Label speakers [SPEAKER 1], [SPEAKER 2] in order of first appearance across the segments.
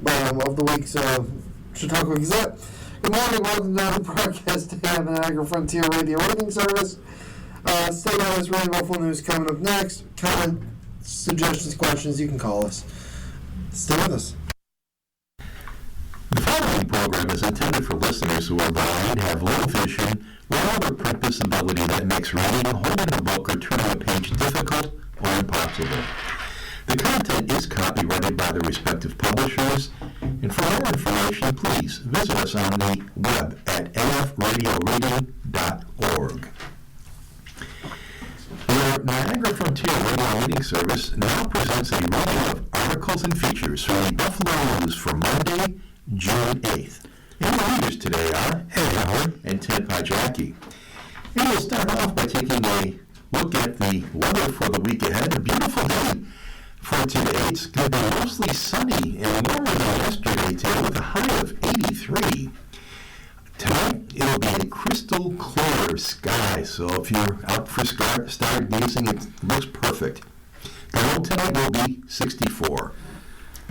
[SPEAKER 1] of the week's Chautauqua Gazette. Good morning, welcome to the broadcast today on the Niagara Frontier Radio Reading Service. Stay on this Radio Buffalo News coming up next. Comment, suggestions, questions, you can call us. Stay with us.
[SPEAKER 2] The following program is intended for listeners who are blind, have low vision, or other print disability that makes reading, holding a book, or turning a page difficult or impossible. The content is copyrighted by the respective publishers, and for more information, please visit us on the web at nfradioreading.org. The Niagara Frontier Radio Reading Service now presents a reading of articles and features from the Buffalo News for Monday, June 8th. And the readers today are Ed Howard and Ted Pajacki. And we'll start off by taking a look at the weather for the week ahead. A beautiful day for today. It's going to be mostly sunny and warmer than yesterday today with a high of 83. Tonight, it'll be a crystal clear sky, so if you're out for stargazing, it looks perfect. The low tonight will be 64.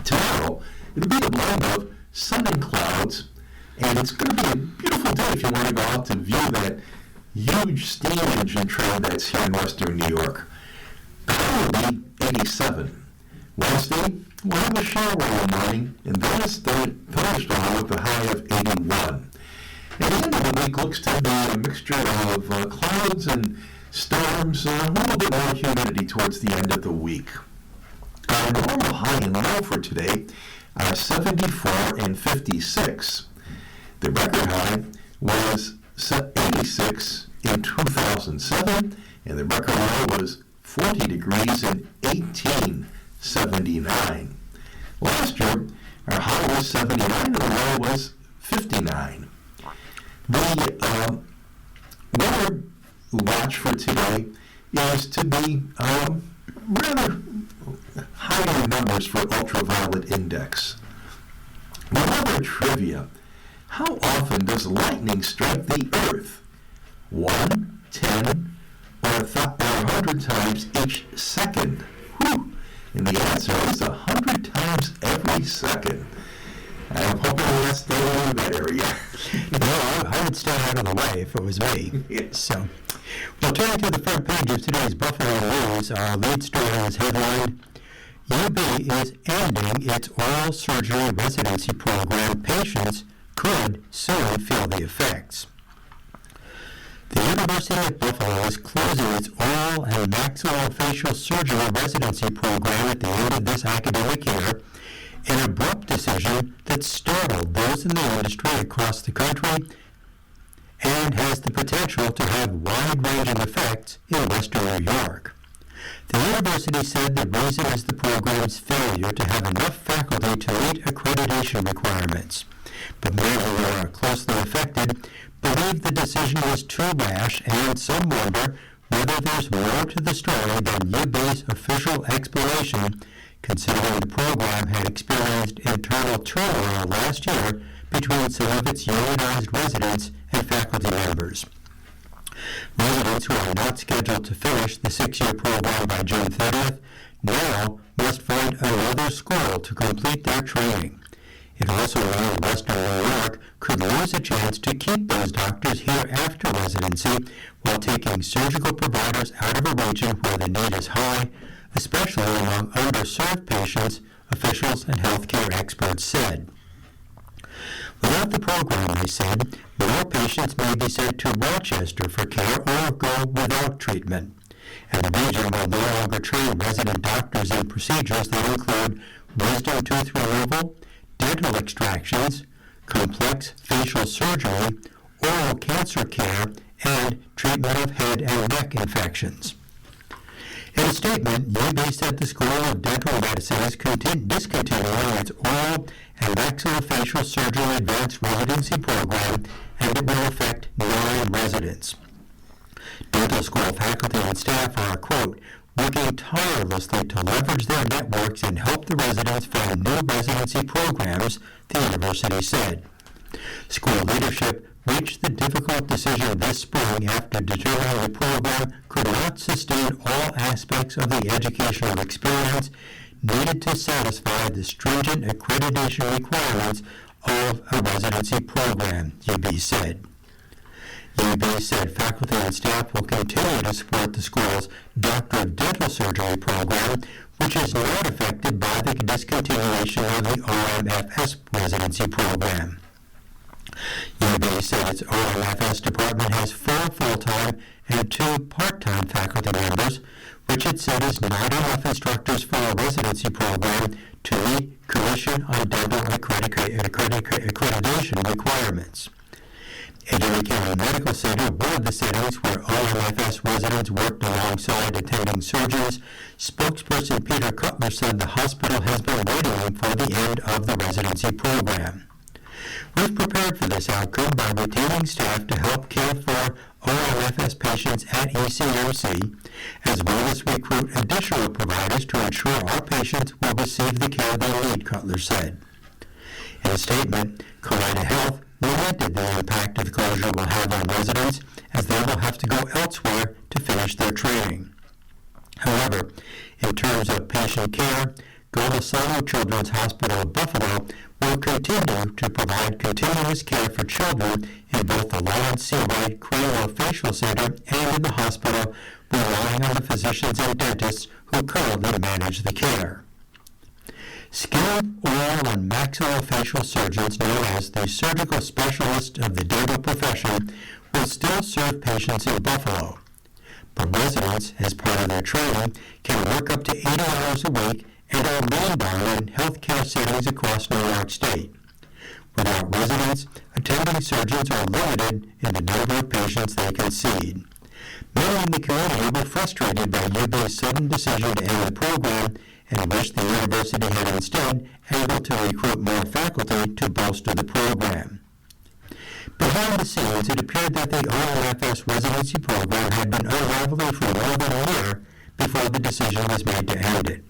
[SPEAKER 2] Tomorrow, it'll be a blend of sun and clouds, and it's going to be a beautiful day if you want to go out to view that huge steam engine train that's here in western New York. The high will be 87. Wednesday, we'll have a shower in the morning, and then it's thunderstorm with a high of 81. And the end of the week looks to be a mixture of clouds and storms, a little bit more humidity towards the end of the week. Our normal high and low for today are 74 and 56. The record high was 86 in 2007, and the record low was 40 degrees in 1879. Last year, our high was 79 and the low was 59. The weather watch for today is to be rather higher numbers for ultraviolet index. Weather trivia. How often does lightning strike the earth? 1, 10, or 100 times each second? Whew. And the answer is 100 times every second. I'm hoping we'll not stay in that area.
[SPEAKER 3] No, I would stay out of the way if it was me.
[SPEAKER 2] Yes.
[SPEAKER 3] So, well, turning to the front page of today's Buffalo News, our lead story is headlined, UB is ending its oral surgery residency program. Patients could soon feel the effects. The University of Buffalo is closing its oral and maxillofacial surgery residency program at the end of this academic year, an abrupt decision that startled those in the industry across the country and has the potential to have wide-ranging effects in Western New York. The university said the reason is the program's failure to have enough faculty to meet accreditation requirements. But many who are closely affected believe the decision was too rash, and some wonder whether there's more to the story than UB's official explanation, considering the program had experienced internal turmoil last year between some of its unionized residents and faculty members. Residents who are not scheduled to finish the 6-year program by June 30th now must find another school to complete their training. It also means Western New York could lose a chance to keep those doctors here after residency while taking surgical providers out of a region where the need is high, especially among underserved patients, officials and healthcare experts said. Without the program, they said, more patients may be sent to Rochester for care or go without treatment. And the region will no longer train resident doctors in procedures that include wisdom tooth removal, dental extractions, complex facial surgery, oral cancer care, and treatment of head and neck infections. In a statement, UB said the School of Dental Medicine is discontinuing its oral and maxillofacial surgery advanced residency program, and it will affect 9 residents. Dental school faculty and staff are, quote, working tirelessly to leverage their networks and help the residents find new residency programs, the university said. School leadership reached the difficult decision this spring after determining the program could not sustain all aspects of the educational experience needed to satisfy the stringent accreditation requirements of a residency program, UB said. UB said faculty and staff will continue to support the school's Doctor of Dental Surgery program, which is not affected by the discontinuation of the OMFS residency program. UB said its OMFS department has 4 full-time and 2 part-time faculty members, which it said is not enough instructors for a residency program to meet Commission on Dental accreditation requirements. At Erie County Medical Center, one of the settings where OMFS residents worked alongside attending surgeons, spokesperson Peter Cutler said the hospital has been waiting for the end of the residency program. We've prepared for this outcome by retaining staff to help care for OMFS patients at ECMC, as well as recruit additional providers to ensure our patients will receive the care they need, Cutler said. In a statement, Kaleida Health lamented the impact the closure will have on residents, as they will have to go elsewhere to finish their training. However, in terms of patient care, Golisano Children's Hospital of Buffalo will continue to provide continuous care for children in both the Lawrence C. Wright Craniofacial Center and in the hospital, relying on the physicians and dentists who currently manage the care. Skilled oral and maxillofacial surgeons, known as the surgical specialists of the dental profession, will still serve patients in Buffalo. But residents, as part of their training, can work up to 80 hours a week and are mainbound in healthcare settings across New York State. Without residents, attending surgeons are limited in the number of patients they can see. Many in the community were frustrated by UB's sudden decision to end the program and wish the university had instead able to recruit more faculty to bolster the program. Behind the scenes, it appeared that the OMFS residency program had been unraveling for more than a year before the decision was made to end it.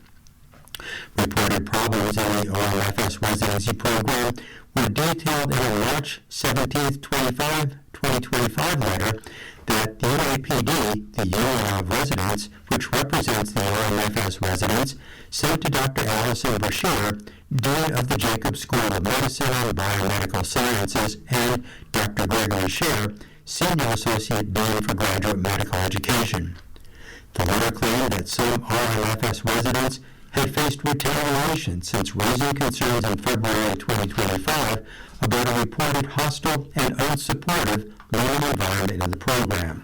[SPEAKER 3] Reported problems in the OMFS residency program were detailed in a March 17, 2025 letter that the UAPD, the Union of Residents, which represents the OMFS residents, sent to Dr. Allison Brashear, Dean of the Jacobs School of Medicine and Biomedical Sciences, and Dr. Gregory Scher, Senior Associate Dean for Graduate Medical Education. The letter claimed that some OMFS residents had faced retaliation since raising concerns in February 2025 about a reported hostile and unsupportive learning environment in the program.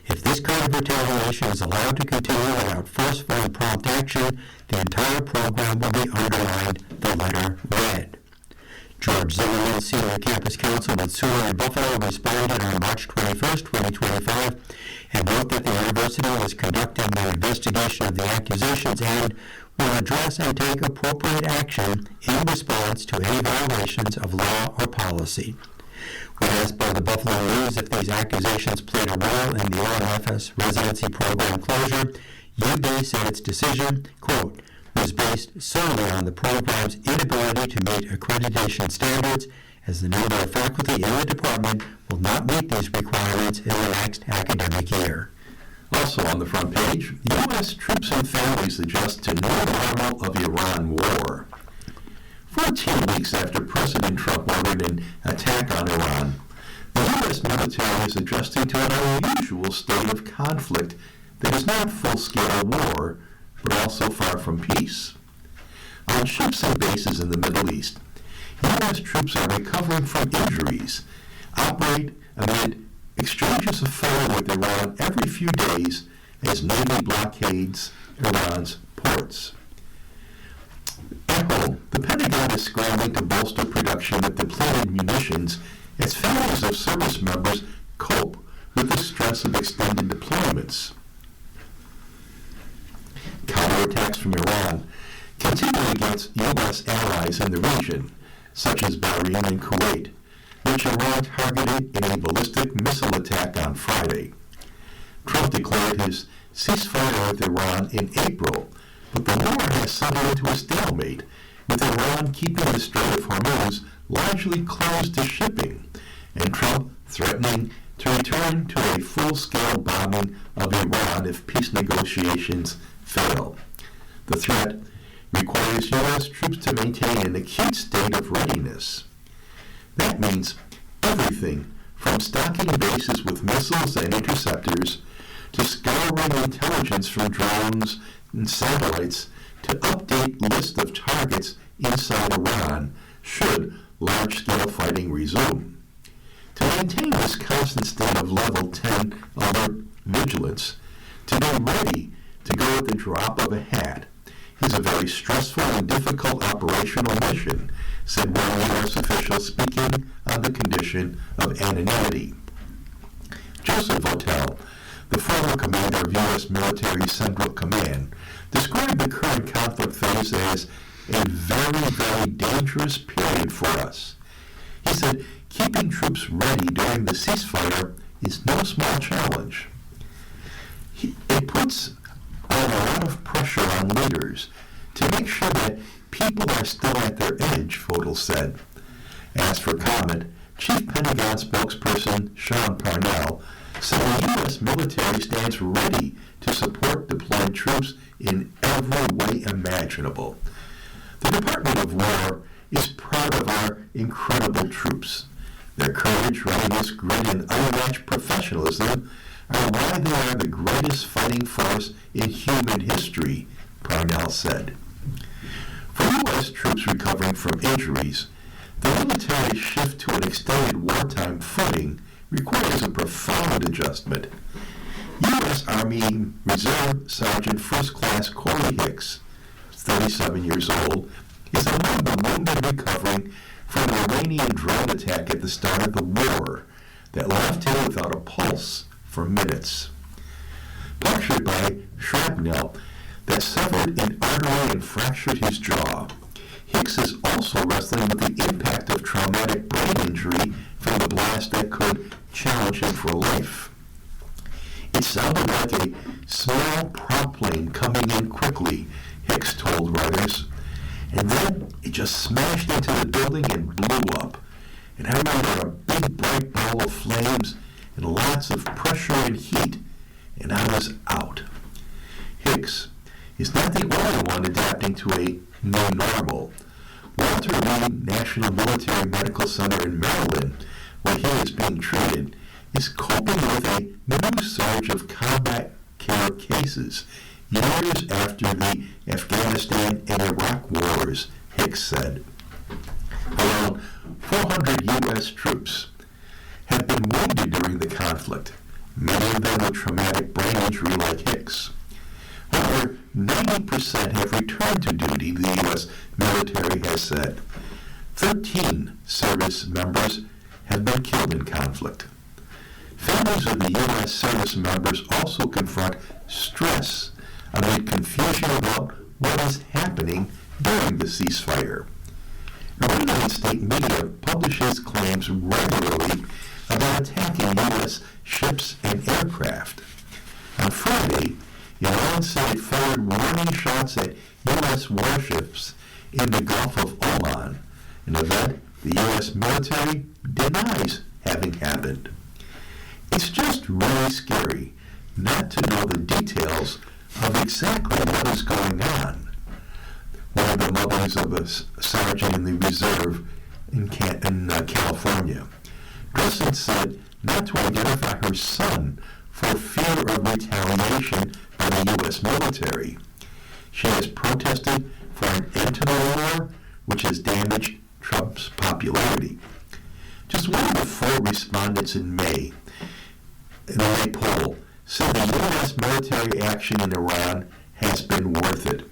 [SPEAKER 3] If this kind of retaliation is allowed to continue without forceful and prompt action, the entire program will be underlined, the letter read. George Zimmerman, Senior Campus Counsel with Seward in Buffalo, responded on March 21, 2025, and wrote that the university was conducting an investigation of the accusations and will address and take appropriate action in response to any violations of law or policy. When asked by the Buffalo News if these accusations played a role in the OMFS residency program closure, UB said its decision, quote, was based solely on the program's inability to meet accreditation standards, as the number of faculty in the department will not meet these requirements in the next academic year.
[SPEAKER 2] Also on the front page, U.S. troops and families adjust to new normal of Iran war. 14 weeks after President Trump ordered an attack on Iran, the U.S. military is adjusting to an unusual state of conflict that is not full-scale war, but also far from peace. On ships and bases in the Middle East, U.S. troops are recovering from injuries, operate amid exchanges of fire with Iran every few days as Navy blockades Iran's ports. At home, the Pentagon is scrambling to bolster production of depleted munitions as families of service members cope with the stress of extended deployments. Counterattacks from Iran continue against U.S. allies in the region, such as Bahrain and Kuwait, which Iran targeted in a ballistic missile attack on Friday. Trump declared his ceasefire with Iran in April, but the war has settled into a stalemate, with Iran keeping the Strait of Hormuz largely closed to shipping, and Trump threatening to return to a full-scale bombing of Iran if peace negotiations fail. The threat requires U.S. troops to maintain an acute state of readiness. That means everything from stocking bases with missiles and interceptors to scouring intelligence from drones and satellites to update lists of targets inside Iran should large-scale fighting resume. To maintain this constant state of level 10 alert vigilance, to be ready to go at the drop of a hat, is a very stressful and difficult operational mission, said one U.S. official speaking on the condition of anonymity. Joseph Votel, the former commander of U.S. Military Central Command, described the current conflict phase as a very, very dangerous period for us. He said, keeping troops ready during the ceasefire is no small challenge. It puts a lot of pressure on leaders to make sure that people are still at their edge, Votel said. Asked for comment, Chief Pentagon spokesperson Sean Parnell said the U.S. military stands ready to support deployed troops in every way imaginable. The Department of War is proud of our incredible troops. Their courage, readiness, grit, and unmatched professionalism are why they are the greatest fighting force in human history, Parnell said. For U.S. troops recovering from injuries, the military shift to an extended wartime footing requires a profound adjustment. U.S. Army Reserve Sergeant First Class Corey Hicks, 37 years old, is among the wounded recovering from an Iranian drone attack at the start of the war that left him without a pulse for minutes. Punctured by shrapnel that severed an artery and fractured his jaw, Hicks is also wrestling with the impact of traumatic brain injury from the blast that could challenge him for life. It sounded like a small prop plane coming in quickly, Hicks told writers, and then it just smashed into the building and blew up. And I remember a big bright ball of flames and lots of pressure and heat, and I was out. Hicks is not the only one adapting to a new normal. Walter Reed National Military Medical Center in Maryland, where he is being treated, is coping with a new surge of combat care cases years after the Afghanistan and Iraq wars, Hicks said. Around 400 U.S. troops have been wounded during the conflict, many of them with traumatic brain injury like Hicks. Over 90% have returned to duty, the U.S. military has said. 13 service members have been killed in conflict. Families of the U.S. service members also confront stress amid confusion about what is happening during the ceasefire. Iranian state media publishes claims regularly about attacking U.S. ships and aircraft. On Friday, Iran said it fired warning shots at U.S. warships in the Gulf of Oman, an event the U.S. military denies having happened. It's just really scary not to know the details of exactly what is going on. One of the mothers of a sergeant in the reserve in California, Dresden said not to identify her son for fear of retaliation by the U.S. military. She has protested for an end to the war, which has damaged Trump's popularity. Just one of the 4 respondents in May, in a May poll, said the U.S. military action in Iran has been worth it.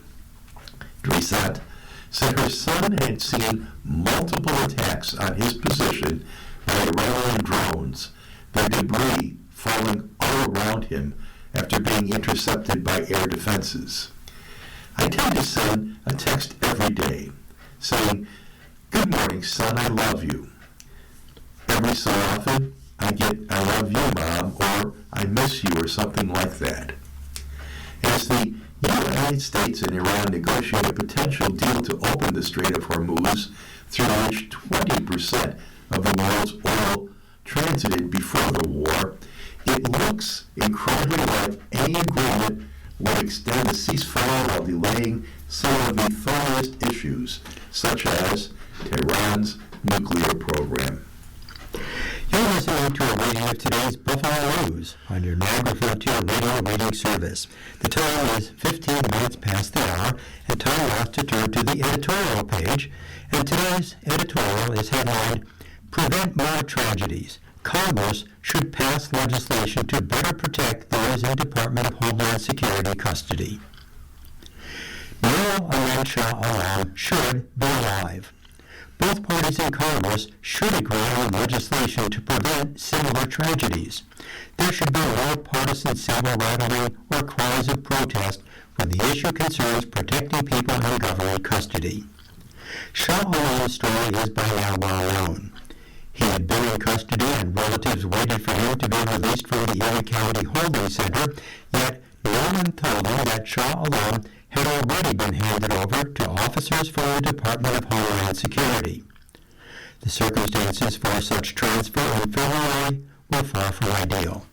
[SPEAKER 2] Dresden said her son had seen multiple attacks on his position by Iranian drones, the debris falling all around him after being intercepted by air defenses. I tend to send a text every day saying, "Good morning, son, I love you." Every so often, I get, "I love you, Mom," or "I miss you," or something like that. As the United States and Iran negotiate a potential deal to open the Strait of Hormuz, through which 20% of the world's oil transited before the war, it looks incredibly like any agreement would extend the ceasefire while delaying some of the thorniest issues, such as Tehran's nuclear program.
[SPEAKER 3] You're listening to a reading of today's Buffalo News on your Niagara Frontier Radio reading service. The time is 15 minutes past the hour, and time now to turn to the editorial page. And today's editorial is headlined, Prevent More Tragedies. Congress should pass legislation to better protect those in Department of Homeland Security custody. Noor Ahmad Shah Alam should be alive. Both parties in Congress should agree on legislation to prevent similar tragedies. There should be no partisan saber-rattling or cries of protest when the issue concerns protecting people in government custody. Shah Alam's story is by now well known. He had been in custody and relatives waited for him to be released from the Erie County Holding Center, yet no one told him that Shah Alam had already been handed over to officers from the Department of Homeland Security. The circumstances for such transfer in February were far from ideal.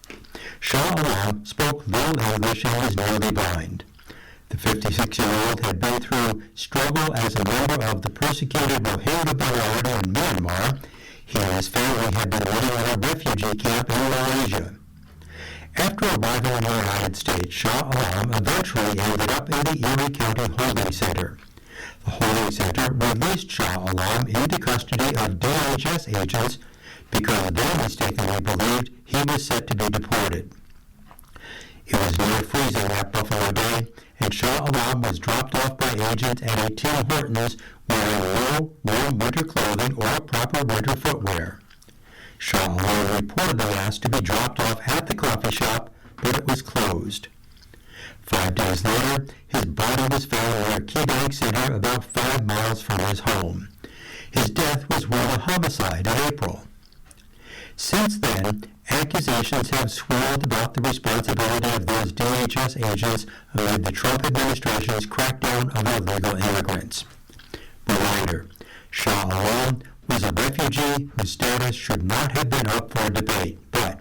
[SPEAKER 3] Shah Alam spoke little English and was nearly blind. The 56-year-old had been through struggle as a member of the persecuted Rohingya minority in Myanmar. He and his family had been living in a refugee camp in Malaysia. After arriving in the United States, Shah Alam eventually ended up in the Erie County Holding Center. The Holding Center released Shah Alam into custody of DHS agents because they mistakenly believed he was set to be deported. It was near freezing at Buffalo Bay, and Shah Alam was dropped off by agents at a Tim Hortons wearing no warm winter clothing or proper winter footwear. Shah Alam reportedly asked to be dropped off at the coffee shop, but it was closed. 5 days later, his body was found near KeyBank Center about 5 miles from his home. His death was ruled a homicide in April. Since then, accusations have swirled about the responsibility of those DHS agents amid the Trump administration's crackdown of illegal immigrants. Reminder, Shah Alam was a refugee whose status should not have been up for debate, but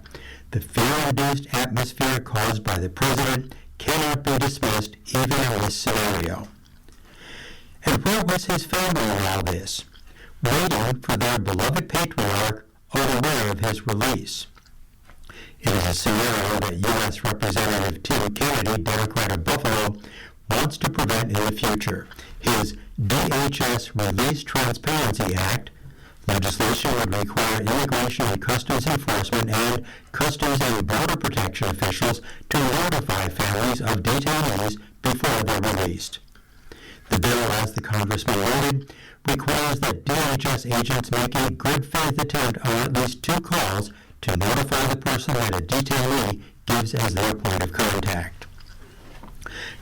[SPEAKER 3] the fear-induced atmosphere caused by the president cannot be dismissed even in this scenario. And where was his family in all this? Waiting for their beloved patriarch, unaware of his release. It is a scenario that U.S. Representative Tim Kennedy, Democrat of Buffalo, wants to prevent in the future. His DHS Release Transparency Act legislation would require Immigration and Customs Enforcement and Customs and Border Protection officials to notify families of detainees before they're released. The bill, as the congressman noted, requires that DHS agents make a good faith attempt on at least 2 calls to notify the person that a detainee gives as their point of contact.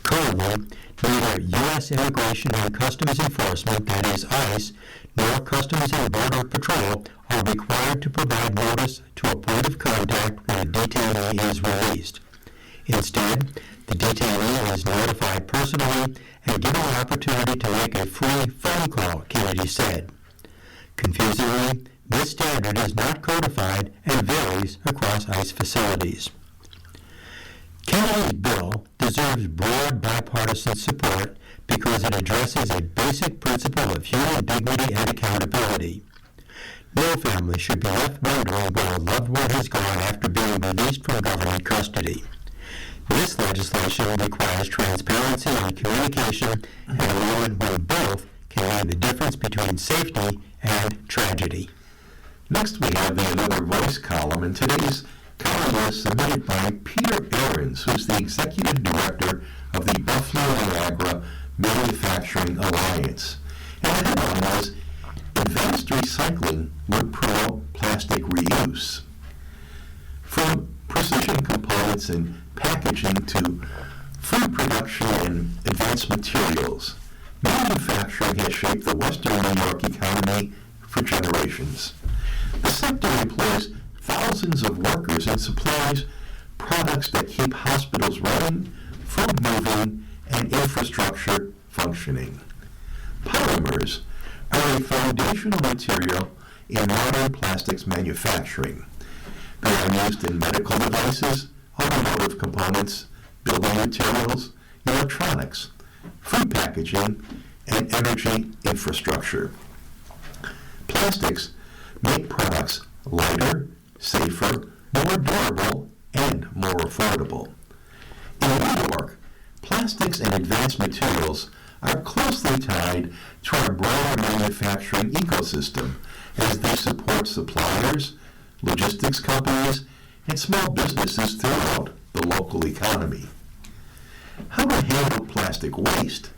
[SPEAKER 3] Currently, neither U.S. Immigration and Customs Enforcement, that is ICE, nor Customs and Border Patrol are required to provide notice to a point of contact when a detainee is released. Instead, the detainee is notified personally and given the opportunity to make a free phone call, Kennedy said. Confusingly, this standard is not codified and varies across ICE facilities. Kennedy's bill deserves broad bipartisan support because it addresses a basic principle of human dignity and accountability. No family should be left wondering where a loved one has gone after being released from government custody. This legislation requires transparency and communication at a moment when both can mean the difference between safety and tragedy.
[SPEAKER 2] Next, we have the Another Voice column, and today's column was submitted by Peter Ahrens, who's the Executive Director of the Buffalo Niagara Manufacturing Alliance. And the headline was, Advanced Recycling would promote plastic reuse. From precision components and packaging to food production and advanced materials, manufacturing has shaped the Western New York economy for generations. The sector employs thousands of workers and supplies products that keep hospitals running, food moving, and infrastructure functioning. Polymers are a foundational material in modern plastics manufacturing. They are used in medical devices, automotive components, building materials, electronics, food packaging, and energy infrastructure. Plastics make products lighter, safer, more durable, and more affordable. In New York, plastics and advanced materials are closely tied to our broader manufacturing ecosystem as they support suppliers, logistics companies, and small businesses throughout the local economy. How to handle plastic waste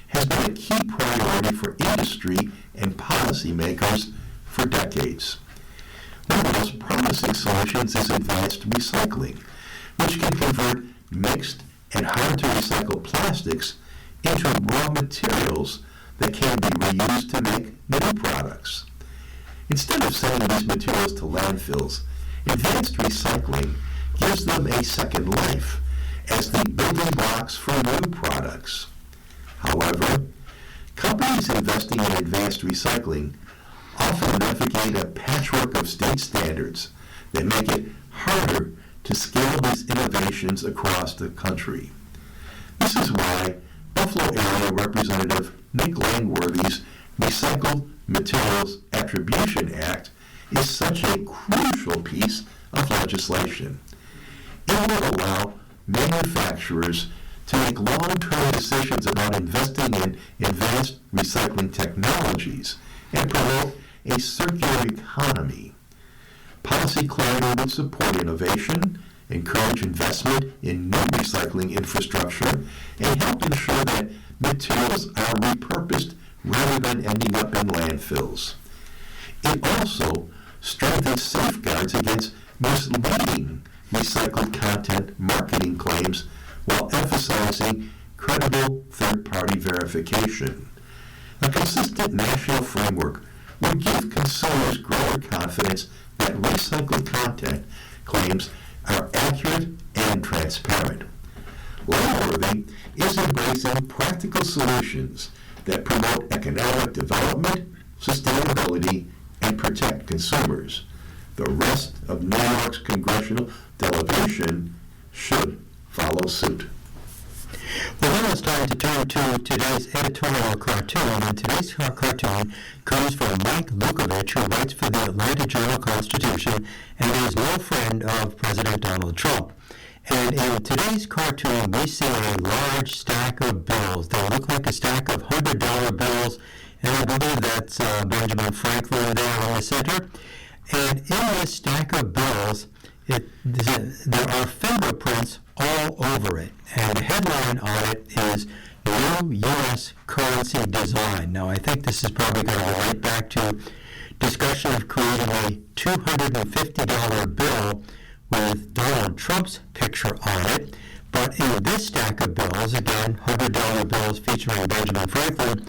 [SPEAKER 2] has been a key priority for industry and policymakers for decades. One of the most promising solutions is advanced recycling, which can convert mixed and hard-to-recycle plastics into raw materials that can be reused to make new products. Instead of sending these materials to landfills, advanced recycling gives them a second life as the building blocks for new products. However, companies investing in advanced recycling often navigate a patchwork of state standards that make it harder to scale these innovations across the country. This is why Buffalo Area Representative Nick Langworthy's Recycled Materials Attribution Act is such a crucial piece of legislation. It will allow manufacturers to make long-term decisions about investing in advanced recycling technologies and promote a circular economy. Policy clarity would support innovation, encourage investment in new recycling infrastructure, and help ensure that materials are repurposed rather than ending up in landfills. It also strengthens safeguards against misleading recycled content marketing claims while emphasizing credible third-party verification. A consistent national framework would give consumers greater confidence that recycled content claims are accurate and transparent. Langworthy is embracing practical solutions that promote economic development, sustainability, and protect consumers. The rest of New York's congressional delegation should follow suit.
[SPEAKER 3] Well, now it's time to turn to today's editorial cartoon, and today's cartoon comes from Mike Lukovich, who writes for the Atlanta Journal-Constitution and is no friend of President Donald Trump. And in today's cartoon, we see a large stack of bills. They look like a stack of $100 bills, and I believe that's Benjamin Franklin there in the center. And in this stack of bills, there are fingerprints all over it. And the headline on it is New U.S. Currency Design. Now, I think this is probably going to relate back to discussion of creating a $250 bill with Donald Trump's picture on it. But in this stack of bills, again, $100 bills featuring Benjamin Franklin,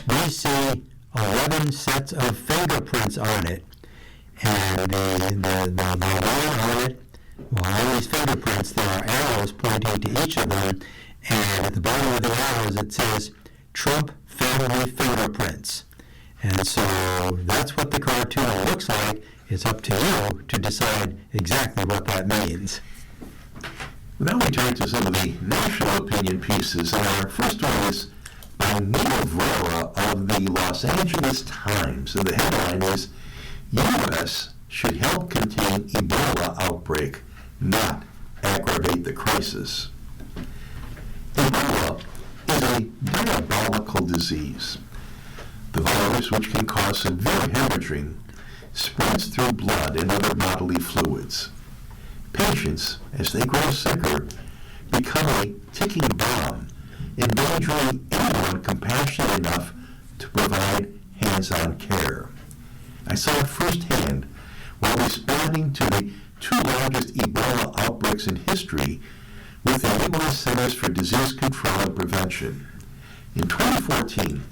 [SPEAKER 3] we see 11 sets of fingerprints on it. And the line on it, well, on these fingerprints, there are arrows pointing to each of them. And at the bottom of the arrows, it says, Trump Family Fingerprints. And so that's what the cartoon looks like. It's up to you to decide exactly what that means.
[SPEAKER 2] Now we turn to some of the national opinion pieces. And our first one is by Neil Vrela of the Los Angeles Times. And the headline is, U.S. should help contain Ebola outbreak, not aggravate the crisis. Ebola is a diabolical disease. The virus, which can cause severe hemorrhaging, spreads through blood and other bodily fluids. Patients, as they grow sicker, become a ticking bomb, endangering anyone compassionate enough to provide hands-on care. I saw it firsthand while responding to the two largest Ebola outbreaks in history with the U.S. Centers for Disease Control and Prevention. In 2014,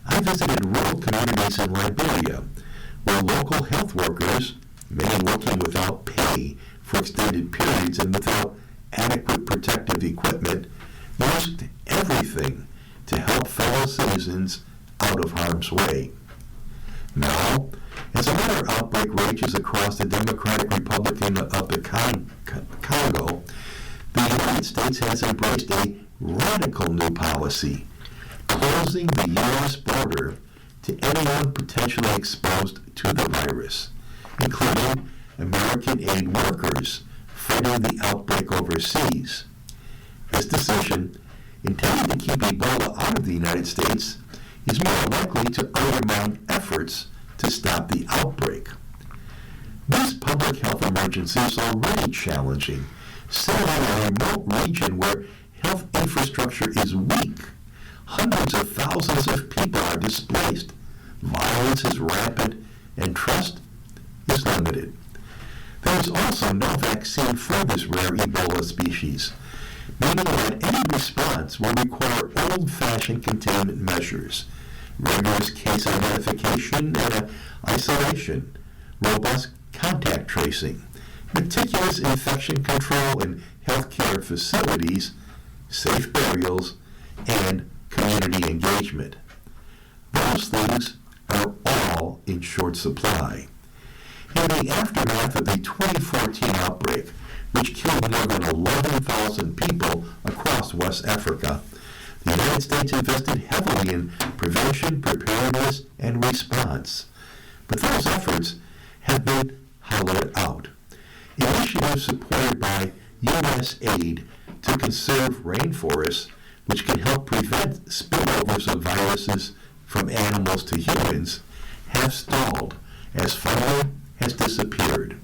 [SPEAKER 2] I visited rural communities in Liberia where local health workers, many working without pay for extended periods and without adequate protective equipment, risked everything to help fellow citizens out of harm's way. Now, as another outbreak rages across the Democratic Republic of the Congo, the the United States has embraced a radical new policy, closing the U.S. border to anyone potentially exposed to the virus, including American aid workers fighting the outbreak overseas. This decision, intended to keep Ebola out of the United States, is more likely to undermine efforts to stop the outbreak. This public health emergency is already challenging, set in a remote region where health infrastructure is weak. Hundreds of thousands of people are displaced. Violence is rampant, and trust is limited. There is also no vaccine for this rare Ebola species, meaning that any response will require old-fashioned containment measures, rigorous case identification and isolation, robust contact tracing, meticulous infection control in healthcare facilities, safe burials, and community engagement. Those things are all in short supply. In the aftermath of the 2014 outbreak, which killed more than 11,000 people across West Africa, the United States invested heavily in prevention, preparedness, and response. But those efforts have been hollowed out. Initiatives supported by U.S. aid to conserve rainforests, which can help prevent spillovers of viruses from animals to humans, have stalled as funding has disappeared.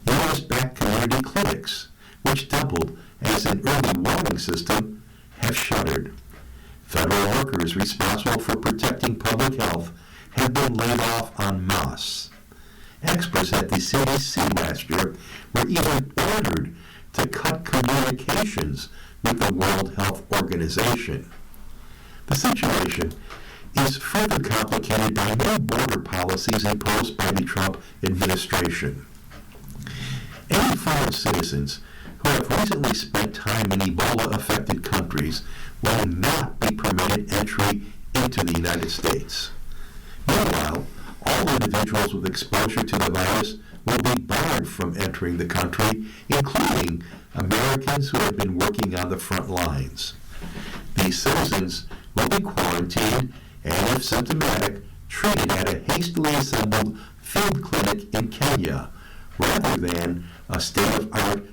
[SPEAKER 2] U.S.-backed community clinics, which doubled as an early warning system, have shuttered. Federal workers responsible for protecting public health have been laid off en masse. Experts at the CDC last year were even ordered to cut communications with the World Health Organization. The situation is further complicated by new border policies imposed by the Trump administration. Any foreign citizens who have recently spent time in Ebola-affected countries will not be permitted entry into the United States. Meanwhile, all individuals with exposure to the virus will be barred from entering the country, including Americans who have been working on the front lines. These citizens will be quarantined and, if symptomatic, treated at a hastily assembled field clinic in Kenya, rather than a state-of-the-art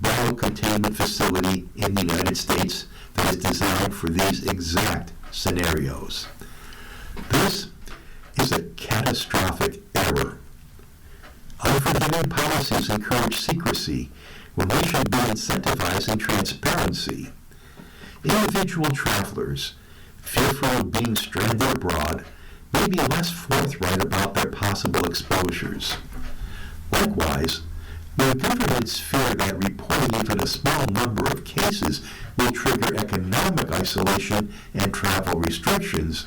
[SPEAKER 2] biocontainment facility in the United States that is designed for these exact scenarios. This is a catastrophic error. Unforgiving policies encourage secrecy when we should be incentivizing transparency. Individual travelers, fearful of being stranded abroad, may be less forthright about their possible exposures. Likewise, where governments fear that reporting even a small number of cases will trigger economic isolation and travel restrictions,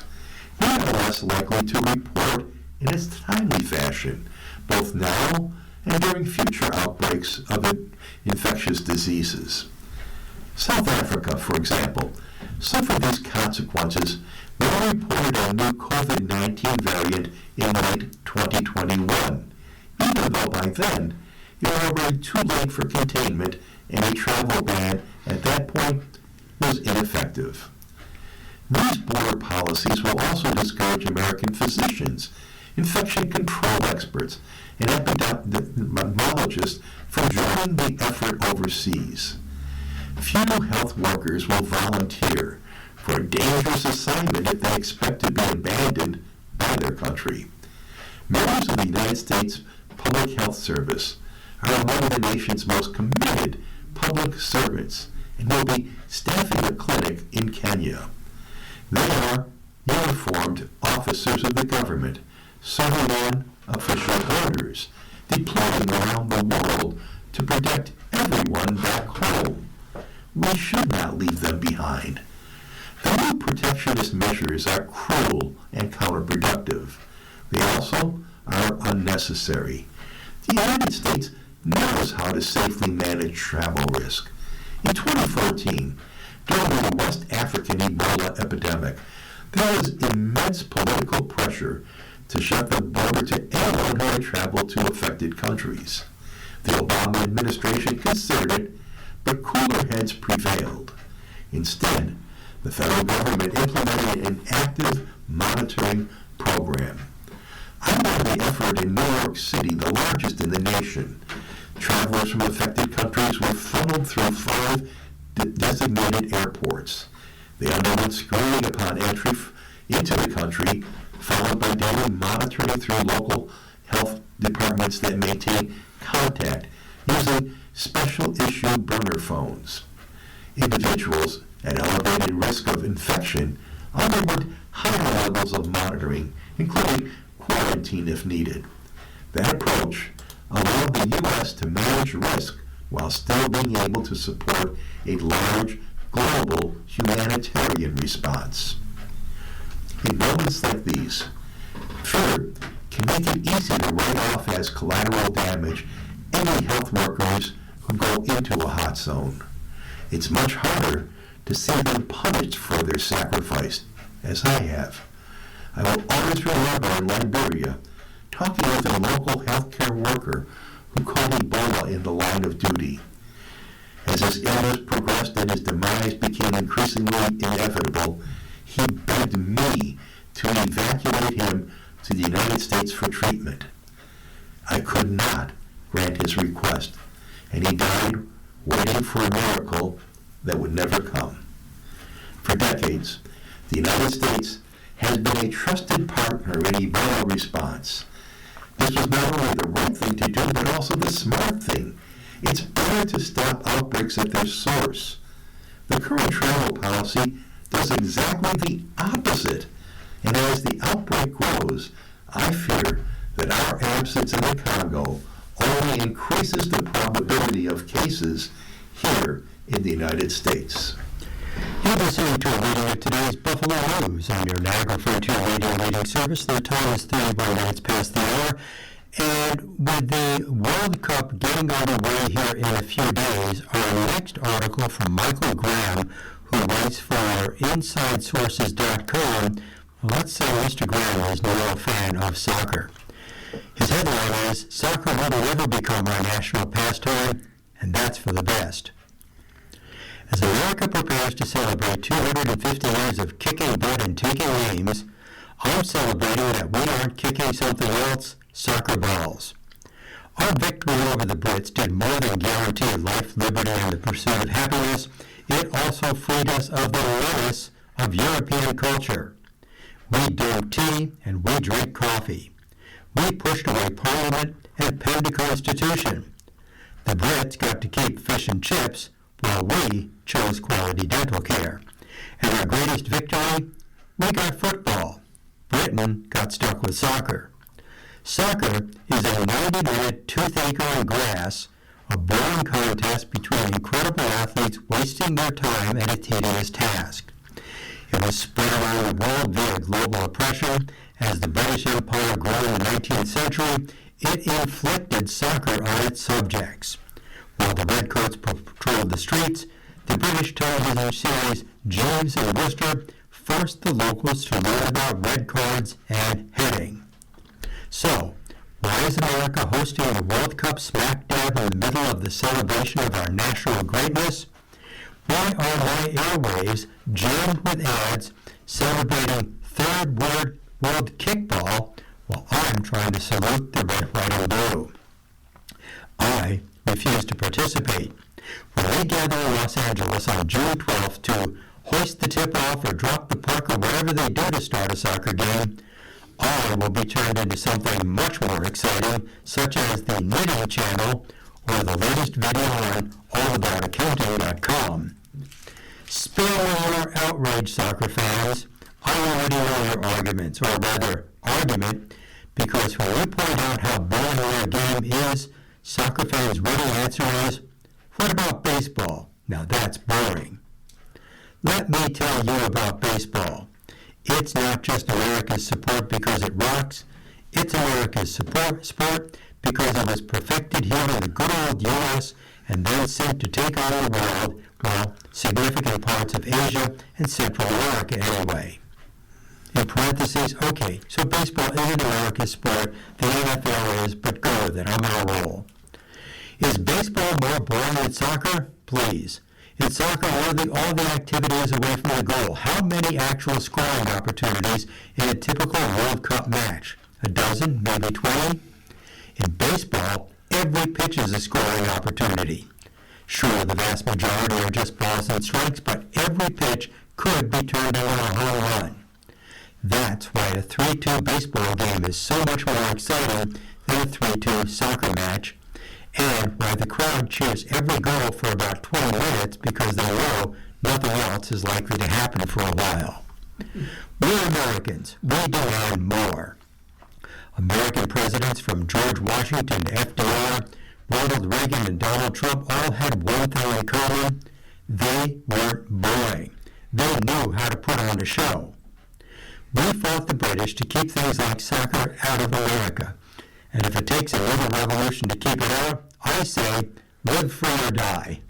[SPEAKER 2] they are less likely to report in a timely fashion, both now and during future outbreaks of infectious diseases. South Africa, for example, suffered these consequences when it reported a new COVID-19 variant in late 2021, even though by then it was already too late for containment and a travel ban at that point was ineffective. These border policies will also discourage American physicians, infection control experts, and epidemiologists from joining the effort overseas. Few health workers will volunteer for a dangerous assignment if they expect to be abandoned by their country. Members of the United States Public Health Service are among the nation's most committed public servants and will be staffing a clinic in Kenya. They are uniformed officers of the government, serving on official orders, deploying around the world to protect everyone back home. We should not leave them behind. The new protectionist measures are cruel and counterproductive. They also are unnecessary. The United States knows how to safely manage travel risk. In 2014, during the West African Ebola epidemic, there was immense political pressure to shut the border to anyone who had traveled to affected countries. The Obama administration considered it, but cooler heads prevailed. Instead, the federal government implemented an active monitoring program. Under the effort in New York City, the largest in the nation, travelers from affected countries were funneled through 5 designated airports. They underwent screening upon entry into the country, followed by daily monitoring through local health departments that maintain contact using special issue burner phones. Individuals at elevated risk of infection underwent higher levels of monitoring, including quarantine if needed. That approach allowed the U.S. to manage risk while still being able to support a large global humanitarian response. In moments like these, fear can make it easy to write off as collateral damage any health workers who go into a hot zone. It's much harder to see them punished for their sacrifice, as I have. I will always remember in Liberia talking with a local healthcare worker who caught Ebola in the line of duty. As his illness progressed and his demise became increasingly inevitable, he begged me to evacuate him to the United States for treatment. I could not grant his request, and he died waiting for a miracle that would never come. For decades, the United States has been a trusted partner in Ebola response. This was not only the right thing to do, but also the smart thing. It's better to stop outbreaks at their source. The current travel policy does exactly the opposite. And as the outbreak grows, I fear that our absence in the Congo only increases the probability of cases here in the United States.
[SPEAKER 3] You're listening to a reading of today's Buffalo News on your Niagara Frontier Radio reading service. The time is 31 minutes past the hour. And with the World Cup getting underway here in a few days, our next article from Michael Graham, who writes for InsideSources.com, let's say Mr. Graham is no real fan of soccer. His headline is, "Soccer will never become our national pastime, and that's for the best." As America prepares to celebrate 250 years of kicking butt and taking names, I'm celebrating that we aren't kicking something else, soccer balls. Our victory over the Brits did more than guarantee life, liberty, and the pursuit of happiness. It also freed us of the menace of European culture. We drink tea and we drink coffee. We pushed away Parliament and penned a constitution. The Brits got to keep fish and chips, while we chose quality dental care. And our greatest victory? We got football. Britain got stuck with soccer. Soccer is a 90-minute toothache on grass, a boring contest between incredible athletes wasting their time at a tedious task. It was spread around the world via global oppression. As the British Empire grew in the 19th century, it inflicted soccer on its subjects. While the Redcoats patrolled the streets, the British television series Jeeves and Wooster forced the locals to learn about red cards and heading. So, why is America hosting the World Cup smack dab in the middle of the celebration of our national greatness? Why are my airwaves jammed with ads celebrating Third World Kickball while I'm trying to salute the red, white, and blue? I refuse to participate. When they gather in Los Angeles on June 12th to hoist the tip-off or drop the puck or whatever they do to start a soccer game, I will be turned into something much more exciting, such as the Knitting Channel or the latest video on allaboutaccounting.com. Spare me your outrage, soccer fans. I already know your arguments, or rather, argument, because when we point out how boring our game is, soccer fans' ready answer is, what about baseball? Now that's boring. Let me tell you about baseball. It's not just America's support because it rocks. It's America's sport because it was perfected here in the good old U.S. and then sent to take on the world, well, significant parts of Asia and Central America anyway. In parentheses, okay, so baseball isn't America's sport, the NFL is, but go with it, I'm on a roll. Is baseball more boring than soccer? Please. In soccer, all the activity is away from the goal. How many actual scoring opportunities in a typical World Cup match? A dozen, maybe 20? In baseball, every pitch is a scoring opportunity. Sure, the vast majority are just balls and strikes, but every pitch could be turned into a home run. That's why a 3-2 baseball game is so much more exciting than a 3-2 soccer match, and why the crowd cheers every goal for about 20 minutes because they know nothing else is likely to happen for a while. We're Americans. We demand more. American presidents from George Washington to FDR, Ronald Reagan and Donald Trump all had one thing in common. They weren't boring. They knew how to put on a show. We fought the British to keep things like soccer out of America. And if it takes a little revolution to keep it out, I say, live free or die.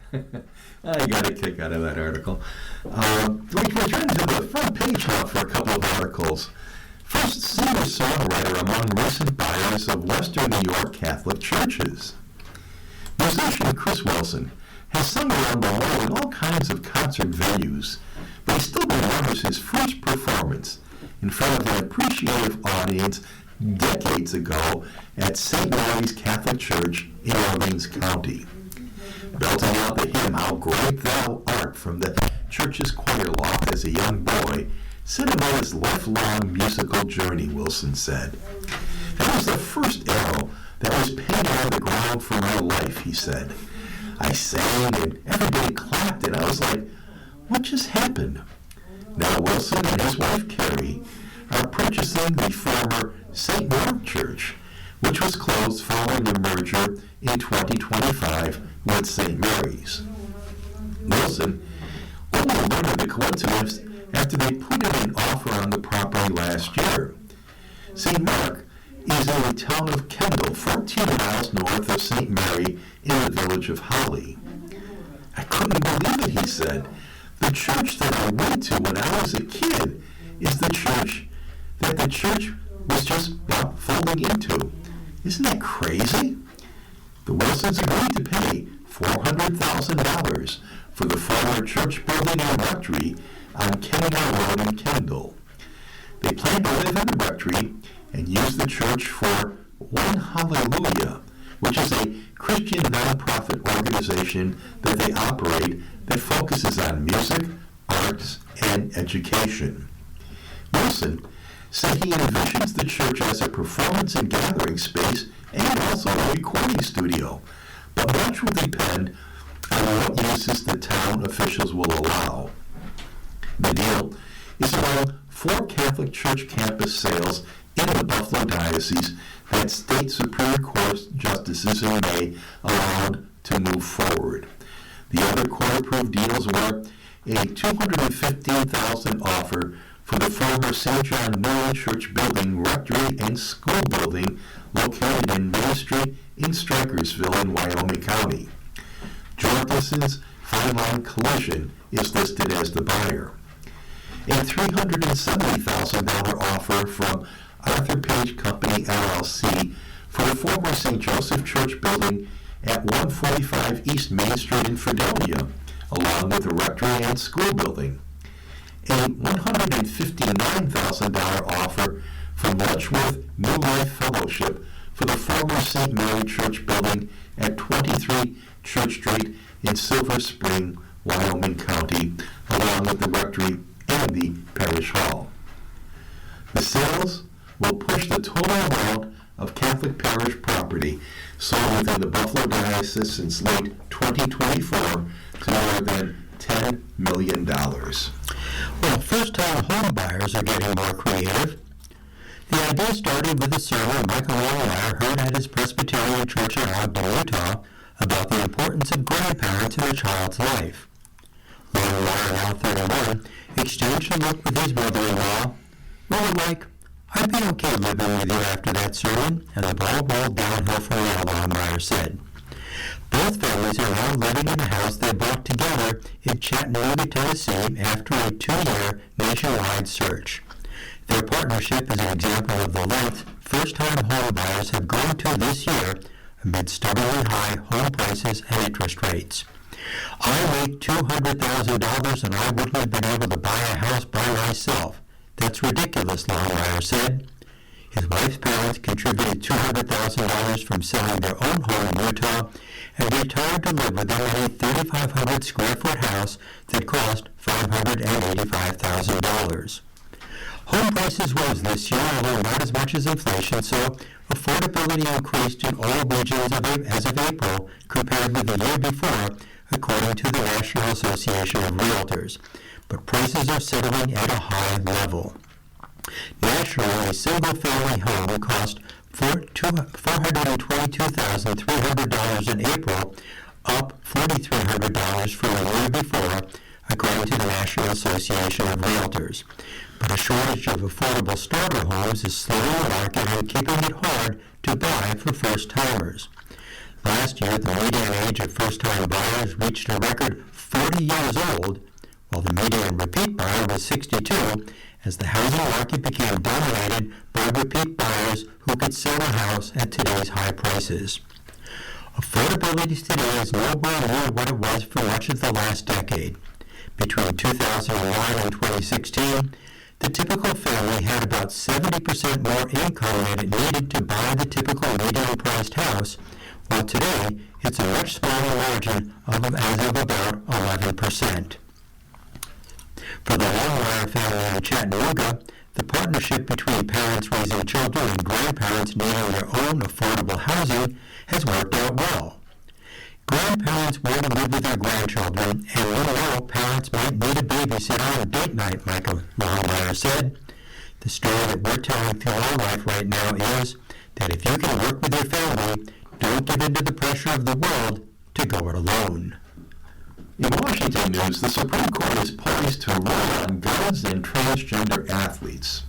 [SPEAKER 2] I got a kick out of that article. We can turn to the front page now for a couple of articles. First, singer-songwriter among recent buyers of Western New York Catholic churches. Musician Chris Wilson has sung around the world in all kinds of concert venues, but he still remembers his first performance in front of an appreciative audience decades ago at St. Mary's Catholic Church in Orleans County. Belting out the hymn, "How Great Thou Art," from the church's choir loft as a young boy, cinemated his lifelong musical journey, Wilson said. "That was the first arrow that was pinned out of the ground for my life," he said. "I sang and everybody clapped and I was like, what just happened?" Now Wilson and his wife Carrie are purchasing the former St. Mark Church, which was closed following the merger in 2025 with St. Mary's. Wilson only learned of the coincidence after they put in an offer on the property last year. St. Mark is in the town of Kendall, 14 miles north of St. Mary in the village of Holly. "I couldn't believe it," he said. "The church that I went to when I was a kid is the church that the church was just folding into. Isn't that crazy?" The Wilsons agreed to pay $400,000 for the former church building and rectory on Kenmore Road in Kendall. They plan to live in the rectory and use the church for One Hallelujah, which is a Christian nonprofit organization that they operate that focuses on music, arts, and education. Wilson said he envisions the church as a performance and gathering space and also a recording studio, but much will depend on what uses the town officials will allow. The deal is among 4 Catholic Church campus sales in the Buffalo Diocese that state Superior Court justices in May allowed to move forward. The other court-approved deals were a $215,000 offer for the former St. John Newman Church building, rectory, and school building located in Main Street in Strykersville in Wyoming County. Jorgensen's Fine Line Collision is listed as the buyer. A $370,000 offer from Arthur Page Company, LLC, for the former St. Joseph Church building at 145 East Main Street in Fidelia, along with the rectory and school building. A $159,000 offer from Letchworth New Life Fellowship for the former St. Mary Church building at 23 Church Street in Silver Spring, Wyoming County, along with the rectory and the parish hall. The sales will push the total amount of Catholic parish property sold within the Buffalo Diocese since late 2024 to more than $10 million.
[SPEAKER 3] Well, first-time home buyers are getting more creative. The idea started with a sermon Michael Meyer heard at his Presbyterian Church in Ogden, Utah, about the importance of grandparents in a child's life. Lauren Meyer, now 31, exchanged a look with his mother-in-law. "Well, Mike, I'd be okay living with you after that sermon," and the ball rolled downhill from there, Lauren Meyer said. Both families are now living in a house they bought together in Chattanooga, Tennessee, after a 2-year nationwide search. Their partnership is an example of the length first-time home buyers have gone to this year amid stubbornly high home prices and interest rates. I make $200,000 and I wouldn't have been able to buy a house by myself. That's ridiculous, Longmire said. His wife's parents contributed $200,000 from selling their own home in Utah and retired to live with them in a 3,500 square foot house that cost $585,000. Home prices rose this year, although not as much as inflation, so affordability increased in all regions as of April compared with the year before, according to the National Association of Realtors. But prices are settling at a high level. Nationally, a single-family home cost $422,300 in April, up $4,300 from the year before, according to the National Association of Realtors. But a shortage of affordable starter homes is slowing the market and keeping it hard to buy for first-timers. Last year, the median age of first-time buyers reached a record 40 years old, while the median repeat buyer was 62, as the housing market became dominated by repeat buyers who could sell a house at today's high prices. Affordability today is nowhere near what it was for much of the last decade. Between 2009 and 2016, the typical family had about 70% more income than it needed to buy the typical median-priced house, while today it's a much smaller margin as of about 11%. For the Longmire family in Chattanooga, the partnership between parents raising children and grandparents needing their own affordable housing has worked out well. Grandparents want to live with their grandchildren, and meanwhile, parents might need a babysitter on a date night, Michael Longmire said. The story that we're telling through our life right now is that if you can work with your family, don't give in to the pressure of the world to go it alone.
[SPEAKER 2] In Washington news, the Supreme Court is poised to rule on guns and transgender athletes.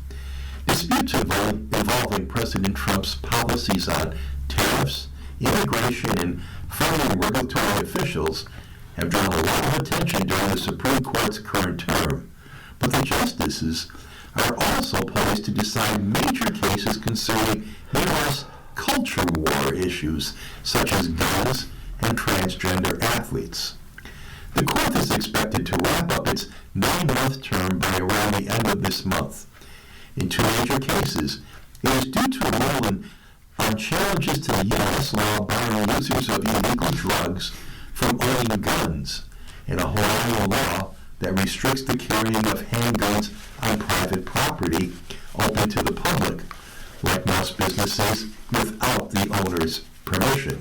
[SPEAKER 2] Disputes involving President Trump's policies on tariffs, immigration, and funding regulatory officials have drawn a lot of attention during the Supreme Court's current term. But the justices are also poised to decide major cases concerning U.S. culture war issues, such as guns and transgender athletes. The court is expected to wrap up its 9-month term by around the end of this month. In two major cases, it is due to rule on challenges to the U.S. law barring users of illegal drugs from owning guns, and a Hawaii law that restricts the carrying of handguns on private property open to the public, like most businesses, without the owner's permission.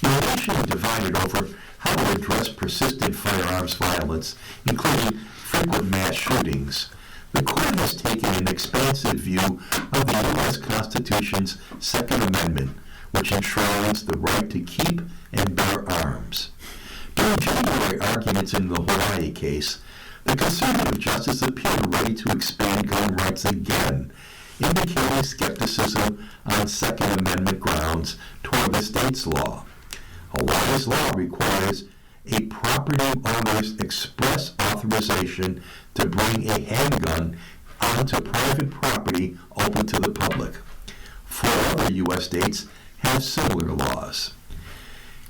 [SPEAKER 2] The nation is divided over how to address persistent firearms violence, including frequent mass shootings. The court has taken an expansive view of the U.S. Constitution's Second Amendment, which enshrines the right to keep and bear arms. During January arguments in the Hawaii case, the conservative justice appeared ready to expand gun rights again, indicating skepticism on Second Amendment grounds toward the state's law. Hawaii's law requires a property owner's express authorization to bring a handgun onto private property open to the public. 4 other U.S. states have similar laws.